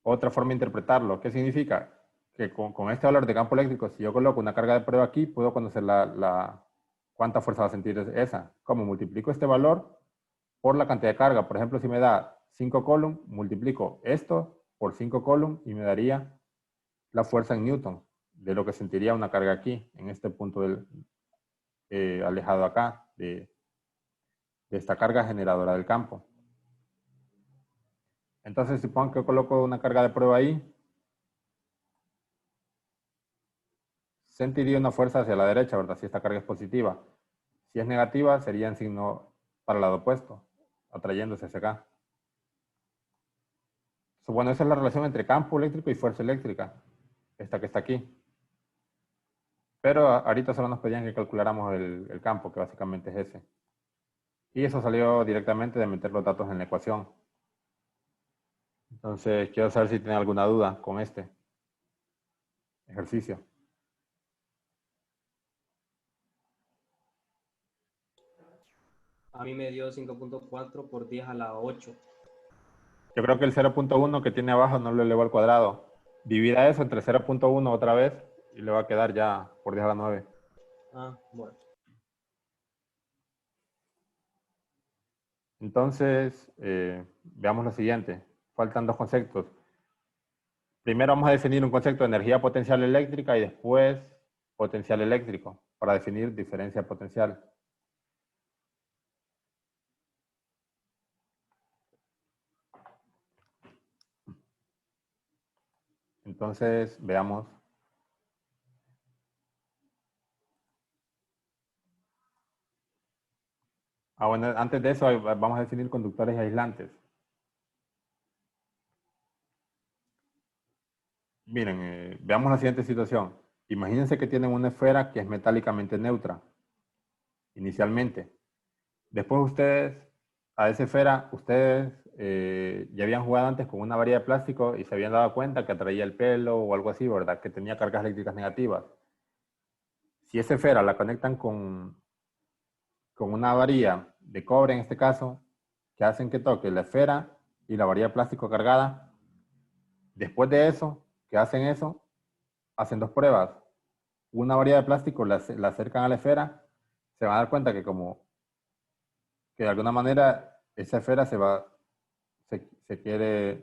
Otra forma de interpretarlo. ¿Qué significa? Que con este valor de campo eléctrico, si yo coloco una carga de prueba aquí, puedo conocer cuánta fuerza va a sentir esa. ¿Cómo? Multiplico este valor por la cantidad de carga. Por ejemplo, si me da 5 column, multiplico esto por 5 column y me daría la fuerza en newton de lo que sentiría una carga aquí, en este punto alejado acá de esta carga generadora del campo. Entonces, supongo que coloco una carga de prueba ahí, sentiría una fuerza hacia la derecha, ¿verdad? Si esta carga es positiva. Si es negativa, sería en signo para el lado opuesto, atrayéndose hacia acá. Bueno, esa es la relación entre campo eléctrico y fuerza eléctrica, esta que está aquí. Pero ahorita solo nos pedían que calculáramos el campo, que básicamente es ese. Y eso salió directamente de meter los datos en la ecuación. Entonces, quiero saber si tienen alguna duda con este ejercicio. A mí me dio 5.4 por 10 a la 8. Yo creo que el 0.1 que tiene abajo no lo elevó al cuadrado. Divida eso entre 0.1 otra vez y le va a quedar ya por 10 a la 9. Ah, bueno. Entonces, veamos lo siguiente. Faltan dos conceptos. Primero vamos a definir un concepto de energía potencial eléctrica y después potencial eléctrico para definir diferencia potencial. Entonces, veamos. Bueno, antes de eso vamos a definir conductores y aislantes. Miren, veamos la siguiente situación. Imagínense que tienen una esfera que es metálicamente neutra, inicialmente. Después ustedes, a esa esfera, ustedes ya habían jugado antes con una varilla de plástico y se habían dado cuenta que atraía el pelo o algo así, ¿verdad? Que tenía cargas eléctricas negativas. Si esa esfera la conectan con una varilla de cobre, en este caso, que hacen que toque la esfera y la varilla de plástico cargada, después de eso, que hacen eso, hacen dos pruebas. Una varilla de plástico la acercan a la esfera, se van a dar cuenta que como que de alguna manera esa esfera se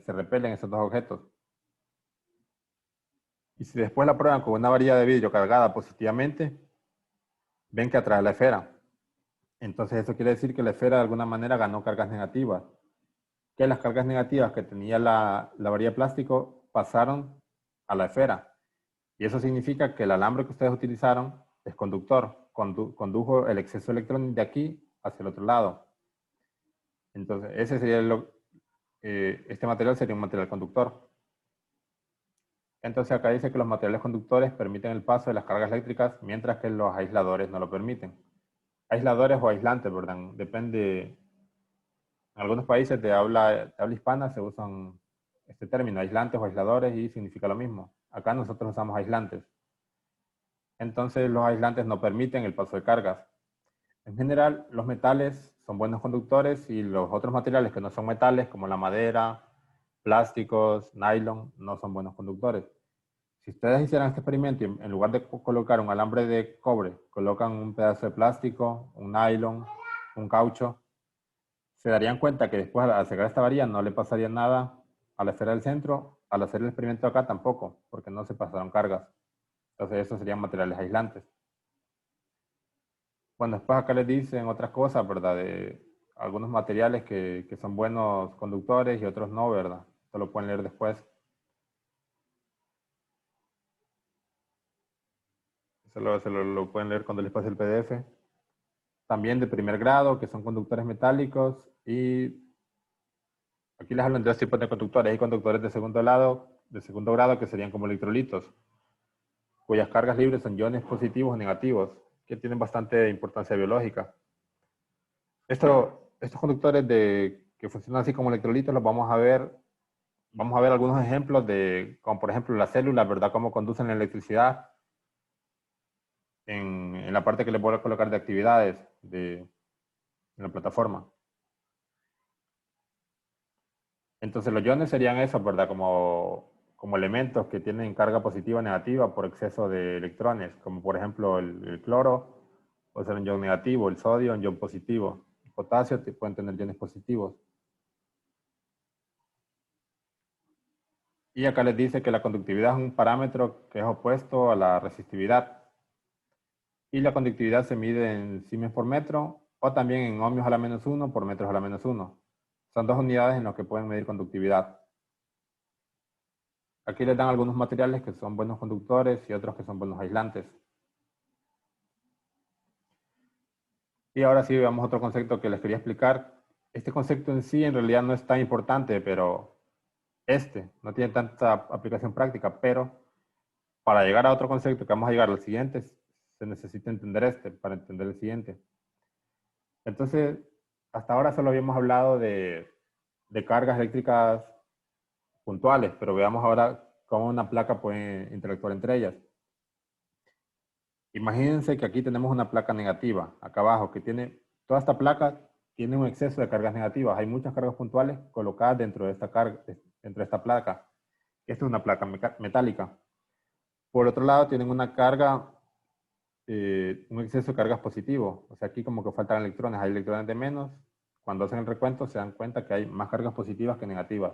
repelen esos dos objetos. Y si después la prueban con una varilla de vidrio cargada positivamente, ven que atrae la esfera. Entonces eso quiere decir que la esfera de alguna manera ganó cargas negativas. Que las cargas negativas que tenía la varilla de plástico pasaron a la esfera. Y eso significa que el alambre que ustedes utilizaron es conductor. Condujo el exceso de electrones de aquí hacia el otro lado. Entonces, ese sería este material sería un material conductor. Entonces, acá dice que los materiales conductores permiten el paso de las cargas eléctricas, mientras que los aisladores no lo permiten. Aisladores o aislantes, ¿verdad? Depende. En algunos países de habla hispana se usan este término, aislantes o aisladores, y significa lo mismo. Acá nosotros usamos aislantes. Entonces, los aislantes no permiten el paso de cargas. En general, los metales son buenos conductores y los otros materiales que no son metales, como la madera, plásticos, nylon, no son buenos conductores. Si ustedes hicieran este experimento y en lugar de colocar un alambre de cobre, colocan un pedazo de plástico, un nylon, un caucho, se darían cuenta que después al sacar esta varilla no le pasaría nada a la esfera del centro, al hacer el experimento acá tampoco, porque no se pasaron cargas. Entonces esos serían materiales aislantes. Bueno, después acá les dicen otras cosas, ¿verdad? De algunos materiales que son buenos conductores y otros no, ¿verdad? Esto lo pueden leer después. Lo pueden leer cuando les pase el PDF. También de primer grado, que son conductores metálicos. Y aquí les hablan de dos tipos de conductores. Hay conductores de segundo grado, que serían como electrolitos, cuyas cargas libres son iones positivos o negativos, que tienen bastante importancia biológica. Estos conductores que funcionan así como electrolitos los vamos a ver algunos ejemplos de, como por ejemplo las células, ¿verdad? Cómo conducen la electricidad en la parte que les voy a colocar de actividades en la plataforma. Entonces los iones serían esos, ¿verdad? Como elementos que tienen carga positiva o negativa por exceso de electrones, como por ejemplo el cloro puede ser un ion negativo, el sodio un ion positivo, el potasio pueden tener iones positivos. Y acá les dice que la conductividad es un parámetro que es opuesto a la resistividad. Y la conductividad se mide en siemens por metro o también en ohmios a la menos 1 por metros a la menos 1. Son dos unidades en las que pueden medir conductividad. Aquí les dan algunos materiales que son buenos conductores y otros que son buenos aislantes. Y ahora sí veamos otro concepto que les quería explicar. Este concepto en sí en realidad no es tan importante, pero no tiene tanta aplicación práctica, pero para llegar a otro concepto que vamos a llegar al siguiente, se necesita entender para entender el siguiente. Entonces, hasta ahora solo habíamos hablado de cargas eléctricas puntuales, pero veamos ahora cómo una placa puede interactuar entre ellas. Imagínense que aquí tenemos una placa negativa, acá abajo, toda esta placa tiene un exceso de cargas negativas. Hay muchas cargas puntuales colocadas dentro de esta placa. Esta es una placa metálica. Por otro lado, tienen una carga, un exceso de cargas positivo. O sea, aquí como que faltan electrones, hay electrones de menos. Cuando hacen el recuento se dan cuenta que hay más cargas positivas que negativas.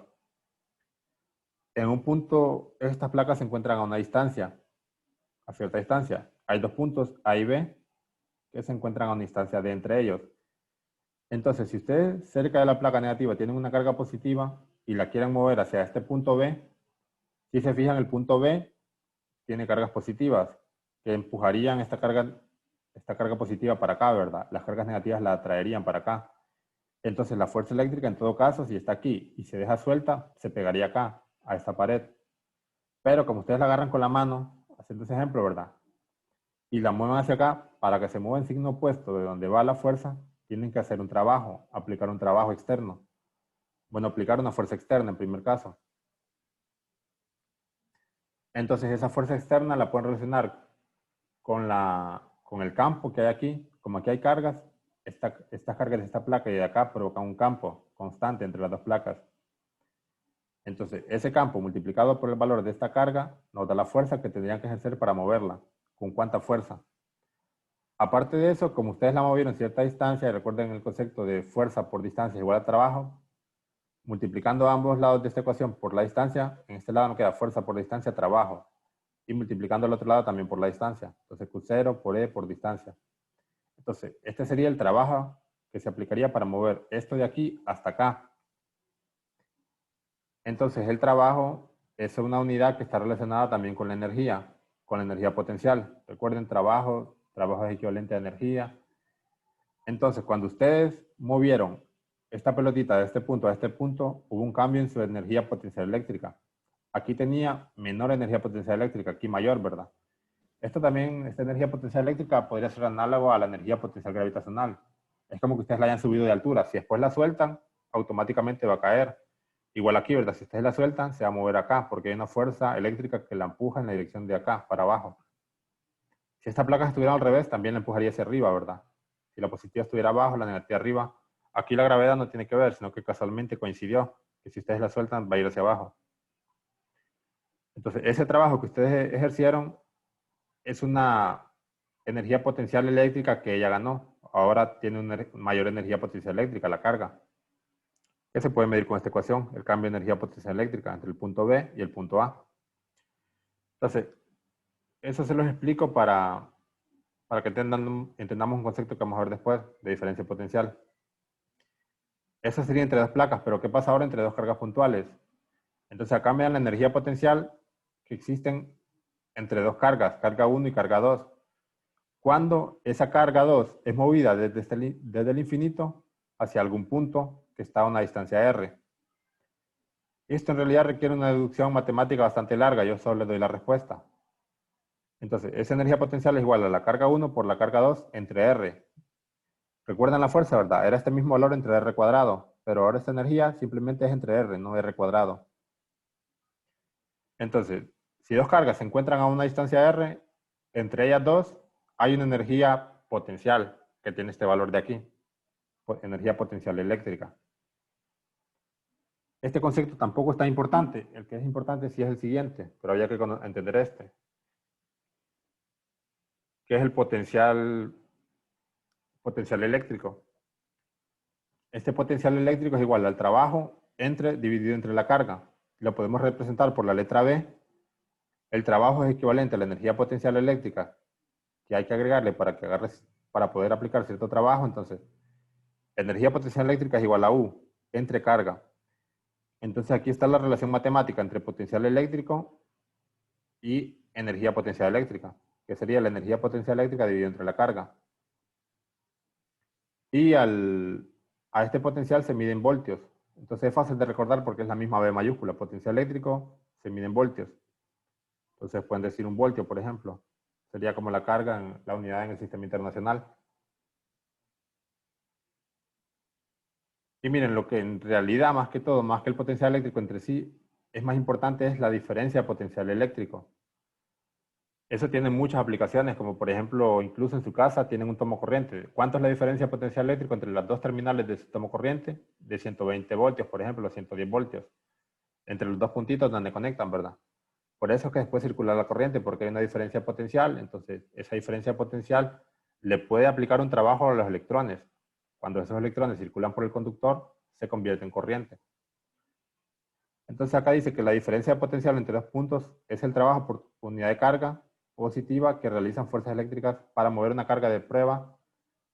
En un punto, estas placas se encuentran a una distancia, a cierta distancia. Hay dos puntos A y B que se encuentran a una distancia de entre ellos. Entonces, si ustedes cerca de la placa negativa tienen una carga positiva y la quieren mover hacia este punto B, si se fijan, el punto B tiene cargas positivas que empujarían esta carga positiva para acá, ¿verdad? Las cargas negativas la atraerían para acá. Entonces, la fuerza eléctrica, en todo caso, si está aquí y se deja suelta, se pegaría acá, a esta pared. Pero como ustedes la agarran con la mano, haciendo ese ejemplo, ¿verdad? Y la mueven hacia acá, para que se mueva en signo opuesto de donde va la fuerza, tienen que hacer un trabajo, aplicar un trabajo externo. Bueno, aplicar una fuerza externa en primer caso. Entonces esa fuerza externa la pueden relacionar con el campo que hay aquí. Como aquí hay cargas, estas cargas de esta placa y de acá provocan un campo constante entre las dos placas. Entonces ese campo multiplicado por el valor de esta carga nos da la fuerza que tendrían que ejercer para moverla. ¿Con cuánta fuerza? Aparte de eso, como ustedes la movieron cierta distancia, y recuerden el concepto de fuerza por distancia igual a trabajo, multiplicando ambos lados de esta ecuación por la distancia, en este lado nos queda fuerza por distancia, trabajo. Y multiplicando el otro lado también por la distancia. Entonces, Q0 por E por distancia. Entonces, este sería el trabajo que se aplicaría para mover esto de aquí hasta acá. Entonces, el trabajo es una unidad que está relacionada también con la energía potencial. Recuerden, trabajo es equivalente a energía. Entonces, cuando ustedes movieron esta pelotita de este punto a este punto, hubo un cambio en su energía potencial eléctrica. Aquí tenía menor energía potencial eléctrica, aquí mayor, ¿verdad? Esto también, esta energía potencial eléctrica podría ser análogo a la energía potencial gravitacional. Es como que ustedes la hayan subido de altura. Si después la sueltan, automáticamente va a caer. Igual aquí, ¿verdad? Si ustedes la sueltan, se va a mover acá, porque hay una fuerza eléctrica que la empuja en la dirección de acá, para abajo. Si esta placa estuviera al revés, también la empujaría hacia arriba, ¿verdad? Si la positiva estuviera abajo, la negativa arriba. Aquí la gravedad no tiene que ver, sino que casualmente coincidió, que si ustedes la sueltan, va a ir hacia abajo. Entonces, ese trabajo que ustedes ejercieron es una energía potencial eléctrica que ella ganó. Ahora tiene una mayor energía potencial eléctrica, la carga. Que se puede medir con esta ecuación, el cambio de energía potencial eléctrica entre el punto B y el punto A. Entonces, eso se los explico para que entendamos un concepto que vamos a ver después, de diferencia potencial. Eso sería entre dos placas, pero ¿qué pasa ahora entre dos cargas puntuales? Entonces, acá me dan la energía potencial que existen entre dos cargas, carga 1 y carga 2. Cuando esa carga 2 es movida desde el infinito hacia algún punto que está a una distancia r. Esto en realidad requiere una deducción matemática bastante larga, yo solo le doy la respuesta. Entonces, esa energía potencial es igual a la carga 1 por la carga 2 entre r. ¿Recuerdan la fuerza, verdad? Era este mismo valor entre r cuadrado, pero ahora esta energía simplemente es entre r, no r cuadrado. Entonces, si dos cargas se encuentran a una distancia r, entre ellas dos hay una energía potencial que tiene este valor de aquí, energía potencial eléctrica. Este concepto tampoco es tan importante, el que es importante sí es el siguiente, pero había que entender este, que es el potencial eléctrico. Este potencial eléctrico es igual al trabajo dividido entre la carga. Lo podemos representar por la letra B. El trabajo es equivalente a la energía potencial eléctrica que hay que agregarle para poder aplicar cierto trabajo. Entonces, energía potencial eléctrica es igual a U entre carga. Entonces, aquí está la relación matemática entre potencial eléctrico y energía potencial eléctrica, que sería la energía potencial eléctrica dividida entre la carga. Y a este potencial se mide en voltios. Entonces es fácil de recordar porque es la misma B mayúscula. Potencial eléctrico se mide en voltios. Entonces pueden decir un voltio, por ejemplo. Sería como la carga en la unidad en el sistema internacional. Y miren, lo que en realidad, más que todo, más que el potencial eléctrico entre sí, es más importante es la diferencia de potencial eléctrico. Eso tiene muchas aplicaciones, como por ejemplo, incluso en su casa tienen un tomo corriente. ¿Cuánto es la diferencia de potencial eléctrico entre las dos terminales de su tomo corriente? De 120 voltios, por ejemplo, 110 voltios. Entre los dos puntitos donde conectan, ¿verdad? Por eso es que después circula la corriente, porque hay una diferencia potencial. Entonces, esa diferencia potencial le puede aplicar un trabajo a los electrones. Cuando esos electrones circulan por el conductor, se convierte en corriente. Entonces, acá dice que la diferencia de potencial entre dos puntos es el trabajo por unidad de carga positiva que realizan fuerzas eléctricas para mover una carga de prueba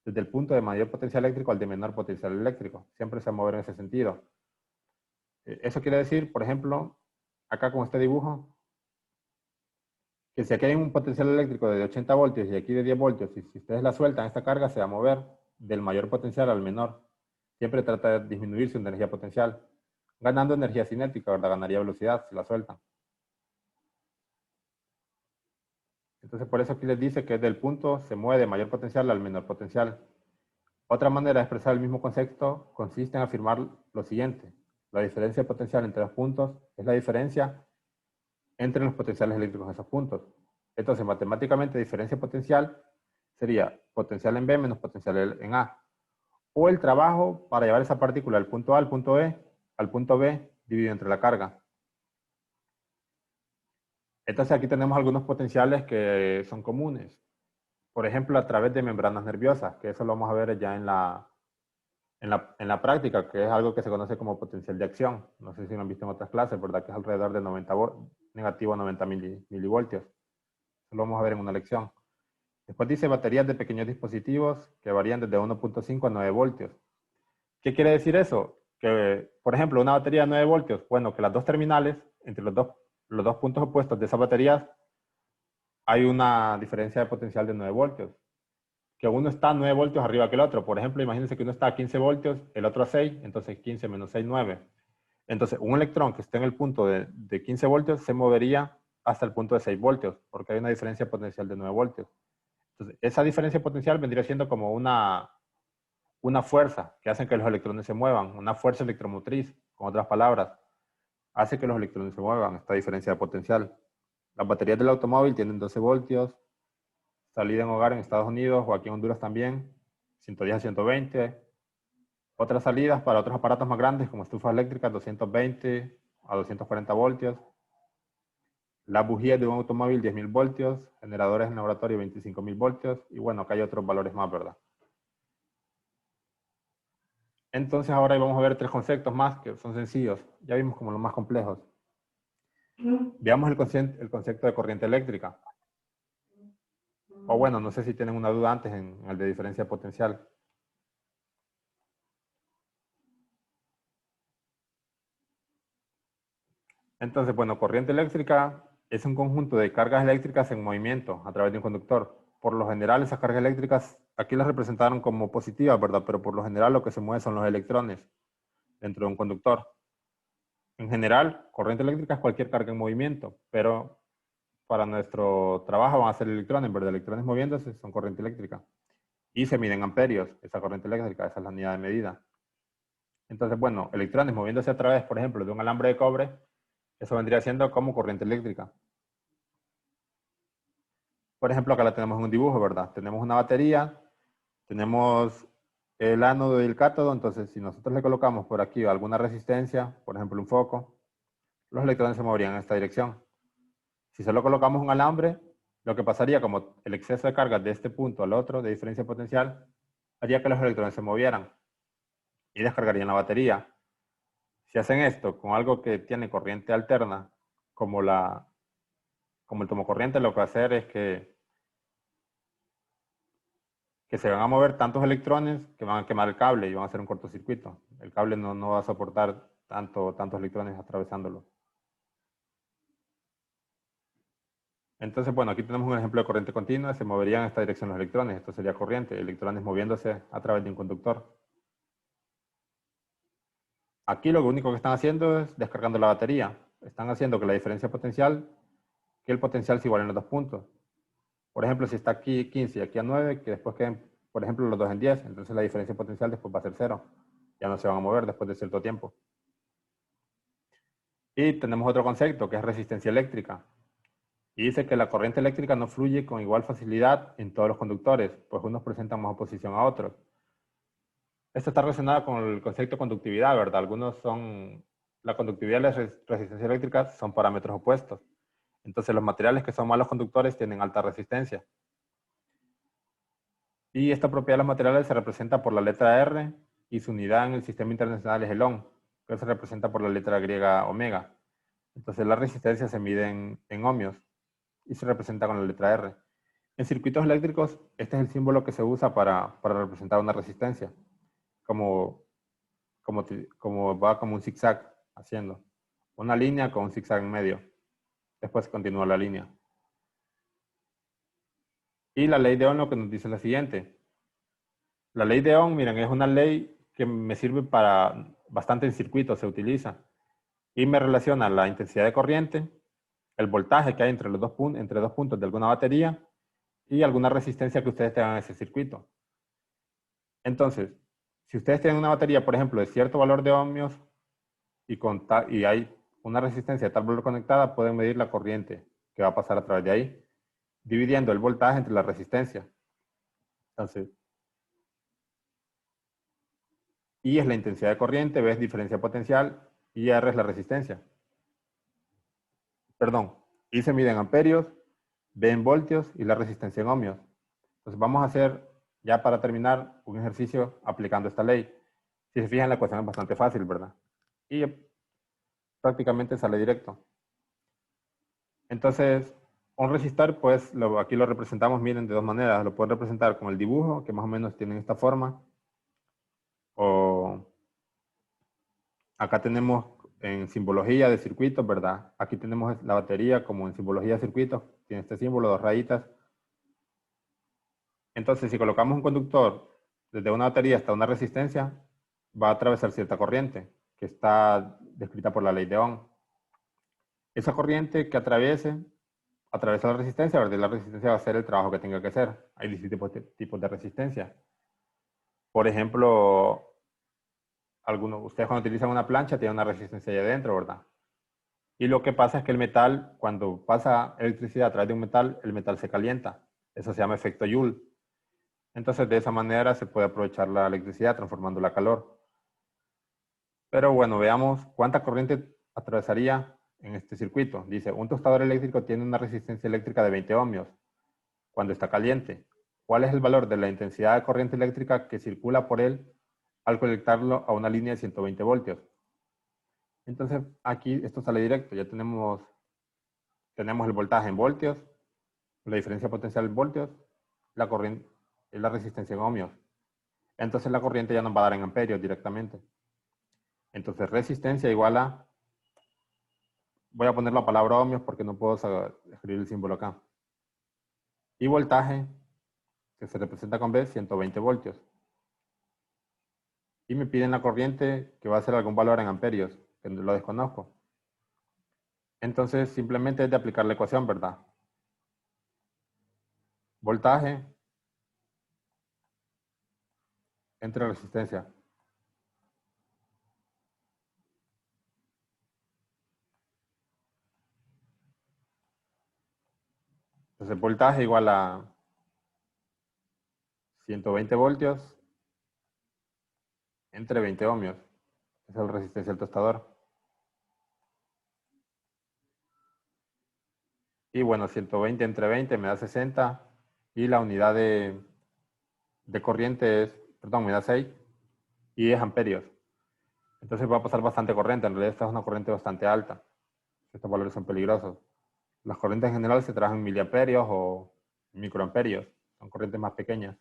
desde el punto de mayor potencial eléctrico al de menor potencial eléctrico. Siempre se va a mover en ese sentido. Eso quiere decir, por ejemplo, acá con este dibujo, que si aquí hay un potencial eléctrico de 80 voltios y aquí de 10 voltios, y si ustedes la sueltan, esta carga se va a mover del mayor potencial al menor. Siempre trata de disminuir su energía potencial, ganando energía cinética, ¿verdad? Ganaría velocidad si la sueltan. Entonces, por eso aquí les dice que del punto se mueve de mayor potencial al menor potencial. Otra manera de expresar el mismo concepto consiste en afirmar lo siguiente. La diferencia de potencial entre dos puntos es la diferencia entre los potenciales eléctricos de esos puntos. Entonces, matemáticamente, diferencia potencial sería potencial en B menos potencial en A. O el trabajo para llevar esa partícula del punto A al punto E, al punto B, dividido entre la carga. Entonces, aquí tenemos algunos potenciales que son comunes. por ejemplo, a través de membranas nerviosas, que eso lo vamos a ver ya en la práctica, que es algo que se conoce como potencial de acción. No sé si lo han visto en otras clases, ¿verdad? Que es alrededor de negativo 90 milivoltios. Eso lo vamos a ver en una lección. Después dice baterías de pequeños dispositivos que varían desde 1.5 a 9 voltios. ¿Qué quiere decir eso? Que, por ejemplo, una batería de 9 voltios, bueno, que las dos terminales, entre los dos puntos opuestos de esas baterías, hay una diferencia de potencial de 9 voltios. Que uno está 9 voltios arriba que el otro. Por ejemplo, imagínense que uno está a 15 voltios, el otro a 6, entonces 15 menos 6, 9. Entonces, un electrón que esté en el punto de 15 voltios se movería hasta el punto de 6 voltios, porque hay una diferencia potencial de 9 voltios. Entonces, esa diferencia potencial vendría siendo como una fuerza que hace que los electrones se muevan, una fuerza electromotriz, con otras palabras, hace que los electrones se muevan, esta diferencia de potencial. Las baterías del automóvil tienen 12 voltios, salida en hogar en Estados Unidos o aquí en Honduras también, 110 a 120. Otras salidas para otros aparatos más grandes como estufas eléctricas, 220 a 240 voltios. Las bujías de un automóvil, 10.000 voltios. Generadores en laboratorio, 25.000 voltios. Y bueno, acá hay otros valores más, ¿verdad? Entonces ahora vamos a ver 3 conceptos más que son sencillos. Ya vimos como los más complejos. Veamos el concepto de corriente eléctrica. O bueno, no sé si tienen una duda antes en el de diferencia potencial. Entonces, bueno, corriente eléctrica es un conjunto de cargas eléctricas en movimiento a través de un conductor. Por lo general, esas cargas eléctricas, aquí las representaron como positivas, ¿verdad? Pero por lo general lo que se mueve son los electrones dentro de un conductor. En general, corriente eléctrica es cualquier carga en movimiento, pero para nuestro trabajo van a ser electrones, ¿verdad? Electrones moviéndose son corriente eléctrica. Y se miden amperios, esa corriente eléctrica, esa es la unidad de medida. Entonces, bueno, electrones moviéndose a través, por ejemplo, de un alambre de cobre, eso vendría siendo como corriente eléctrica. Por ejemplo, acá la tenemos en un dibujo, ¿verdad? Tenemos una batería, tenemos el ánodo y el cátodo, entonces si nosotros le colocamos por aquí alguna resistencia, por ejemplo un foco, los electrones se moverían en esta dirección. Si solo colocamos un alambre, lo que pasaría como el exceso de cargas de este punto al otro, de diferencia potencial, haría que los electrones se movieran y descargarían la batería. Si hacen esto con algo que tiene corriente alterna, como el tomocorriente, lo que va a hacer es que se van a mover tantos electrones que van a quemar el cable y van a hacer un cortocircuito. El cable no va a soportar tantos electrones atravesándolo. Entonces, bueno, aquí tenemos un ejemplo de corriente continua. Se moverían en esta dirección los electrones. Esto sería corriente, electrones moviéndose a través de un conductor. Aquí lo único que están haciendo es descargando la batería. Están haciendo que la diferencia potencial, que el potencial se iguale en los dos puntos. Por ejemplo, si está aquí 15 y aquí a 9, que después queden, por ejemplo, los dos en 10, entonces la diferencia potencial después va a ser 0. Ya no se van a mover después de cierto tiempo. Y tenemos otro concepto que es resistencia eléctrica. Y dice que la corriente eléctrica no fluye con igual facilidad en todos los conductores, pues unos presentan más oposición a otros. Esto está relacionado con el concepto de conductividad, ¿verdad? La conductividad y la resistencia eléctrica son parámetros opuestos. Entonces los materiales que son malos conductores tienen alta resistencia. Y esta propiedad de los materiales se representa por la letra R y su unidad en el sistema internacional es el ohm, que se representa por la letra griega omega. Entonces la resistencia se mide en ohmios y se representa con la letra R. En circuitos eléctricos, este es el símbolo que se usa para representar una resistencia, como va como un zigzag haciendo. Una línea con un zigzag en medio. Después continúa la línea. Y la ley de Ohm lo que nos dice es la siguiente. La ley de Ohm, miren, es una ley que me sirve para bastante en circuitos, se utiliza. Y me relaciona la intensidad de corriente, el voltaje que hay entre dos puntos de alguna batería y alguna resistencia que ustedes tengan en ese circuito. Entonces, si ustedes tienen una batería, por ejemplo, de cierto valor de ohmios y hay una resistencia de tal valor conectada, pueden medir la corriente que va a pasar a través de ahí, dividiendo el voltaje entre la resistencia. Entonces, I es la intensidad de corriente, B es diferencia potencial y R es la resistencia. Perdón, I se mide en amperios, B en voltios y la resistencia en ohmios. Entonces vamos a hacer, ya para terminar, un ejercicio aplicando esta ley. Si se fijan, la ecuación es bastante fácil, ¿verdad? Y prácticamente sale directo. Entonces, un resistor, pues aquí lo representamos, miren, de dos maneras. Lo pueden representar con el dibujo, que más o menos tiene esta forma. O acá tenemos en simbología de circuitos, ¿verdad? Aquí tenemos la batería como en simbología de circuitos. Tiene este símbolo, dos rayitas. Entonces, si colocamos un conductor desde una batería hasta una resistencia, va a atravesar cierta corriente, que está descrita por la ley de Ohm. Esa corriente que atraviesa la resistencia, ¿verdad? La resistencia va a hacer el trabajo que tenga que hacer. Hay distintos tipos de resistencia. Por ejemplo, ustedes cuando utilizan una plancha tienen una resistencia ahí adentro, ¿verdad? Y lo que pasa es que el metal, cuando pasa electricidad a través de un metal, el metal se calienta. Eso se llama efecto Joule. Entonces, de esa manera se puede aprovechar la electricidad transformándola a calor. Pero bueno, veamos cuánta corriente atravesaría en este circuito. Dice, un tostador eléctrico tiene una resistencia eléctrica de 20 ohmios cuando está caliente. ¿Cuál es el valor de la intensidad de corriente eléctrica que circula por él al conectarlo a una línea de 120 voltios? Entonces, aquí esto sale directo. Ya tenemos el voltaje en voltios, la diferencia potencial en voltios, la corriente, la resistencia en ohmios. Entonces, la corriente ya nos va a dar en amperios directamente. Entonces, resistencia igual a, voy a poner la palabra ohmios porque no puedo escribir el símbolo acá. Y voltaje, que se representa con B, 120 voltios. Y me piden la corriente que va a ser algún valor en amperios, que lo desconozco. Entonces, simplemente es de aplicar la ecuación, ¿verdad? Voltaje entre resistencia. Entonces, voltaje igual a 120 voltios entre 20 ohmios. Esa es la resistencia del tostador. Y bueno, 120 entre 20 me da 60. Y la unidad de corriente es, perdón, me da 6. Y es amperios. Entonces va a pasar bastante corriente. En realidad esta es una corriente bastante alta. Estos valores son peligrosos. Las corrientes en general se trabajan en miliamperios o microamperios. Son corrientes más pequeñas.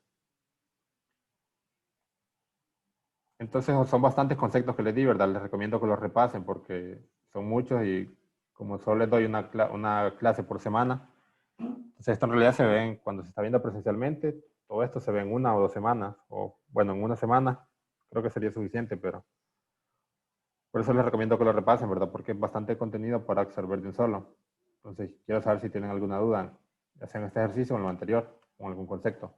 Entonces son bastantes conceptos que les di, ¿verdad? Les recomiendo que los repasen porque son muchos y como solo les doy una clase por semana, entonces esto en realidad se ve cuando se está viendo presencialmente, todo esto se ve en 1 o 2 semanas, o bueno, en 1 semana creo que sería suficiente, pero por eso les recomiendo que lo repasen, ¿verdad? Porque es bastante contenido para absorber de un solo. Entonces quiero saber si tienen alguna duda, ya sea en este ejercicio o en lo anterior, o en algún concepto.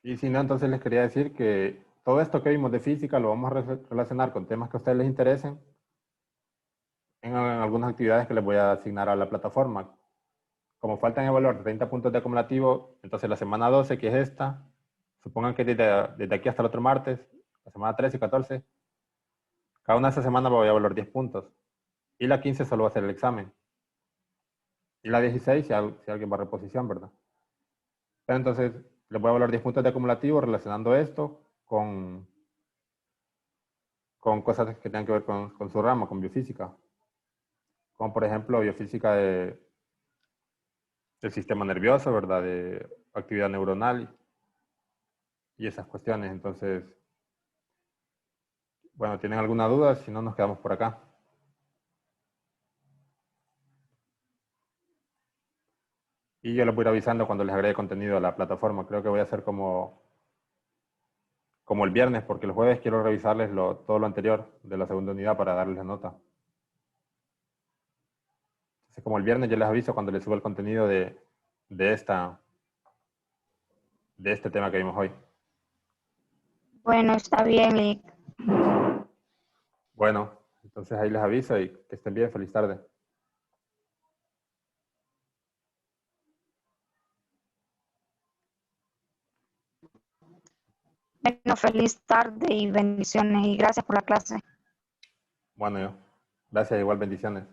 Y si no, entonces les quería decir que todo esto que vimos de física lo vamos a relacionar con temas que a ustedes les interesen en algunas actividades que les voy a asignar a la plataforma. Como faltan evaluar 30 puntos de acumulativo, entonces la semana 12, que es esta, supongan que desde aquí hasta el otro martes, la semana 13 y 14, cada una de esas semanas voy a evaluar 10 puntos. Y la 15 solo va a ser el examen. Y la 16 si alguien va a reposición, ¿verdad? Pero entonces les voy a evaluar 10 puntos de acumulativo relacionando esto con cosas que tengan que ver con su rama, con biofísica. Como por ejemplo biofísica del sistema nervioso, ¿verdad? De actividad neuronal y esas cuestiones. Entonces, bueno, ¿tienen alguna duda? Si no, nos quedamos por acá. Y yo les voy a ir avisando cuando les agregue contenido a la plataforma. Creo que voy a hacer como el viernes, porque el jueves quiero revisarles todo lo anterior de la segunda unidad para darles la nota. Entonces, como el viernes yo les aviso cuando les suba el contenido de este tema que vimos hoy. Bueno, está bien, Lick. Bueno, entonces ahí les aviso y que estén bien. Feliz tarde. Bueno, feliz tarde y bendiciones y gracias por la clase. Bueno, gracias, igual bendiciones.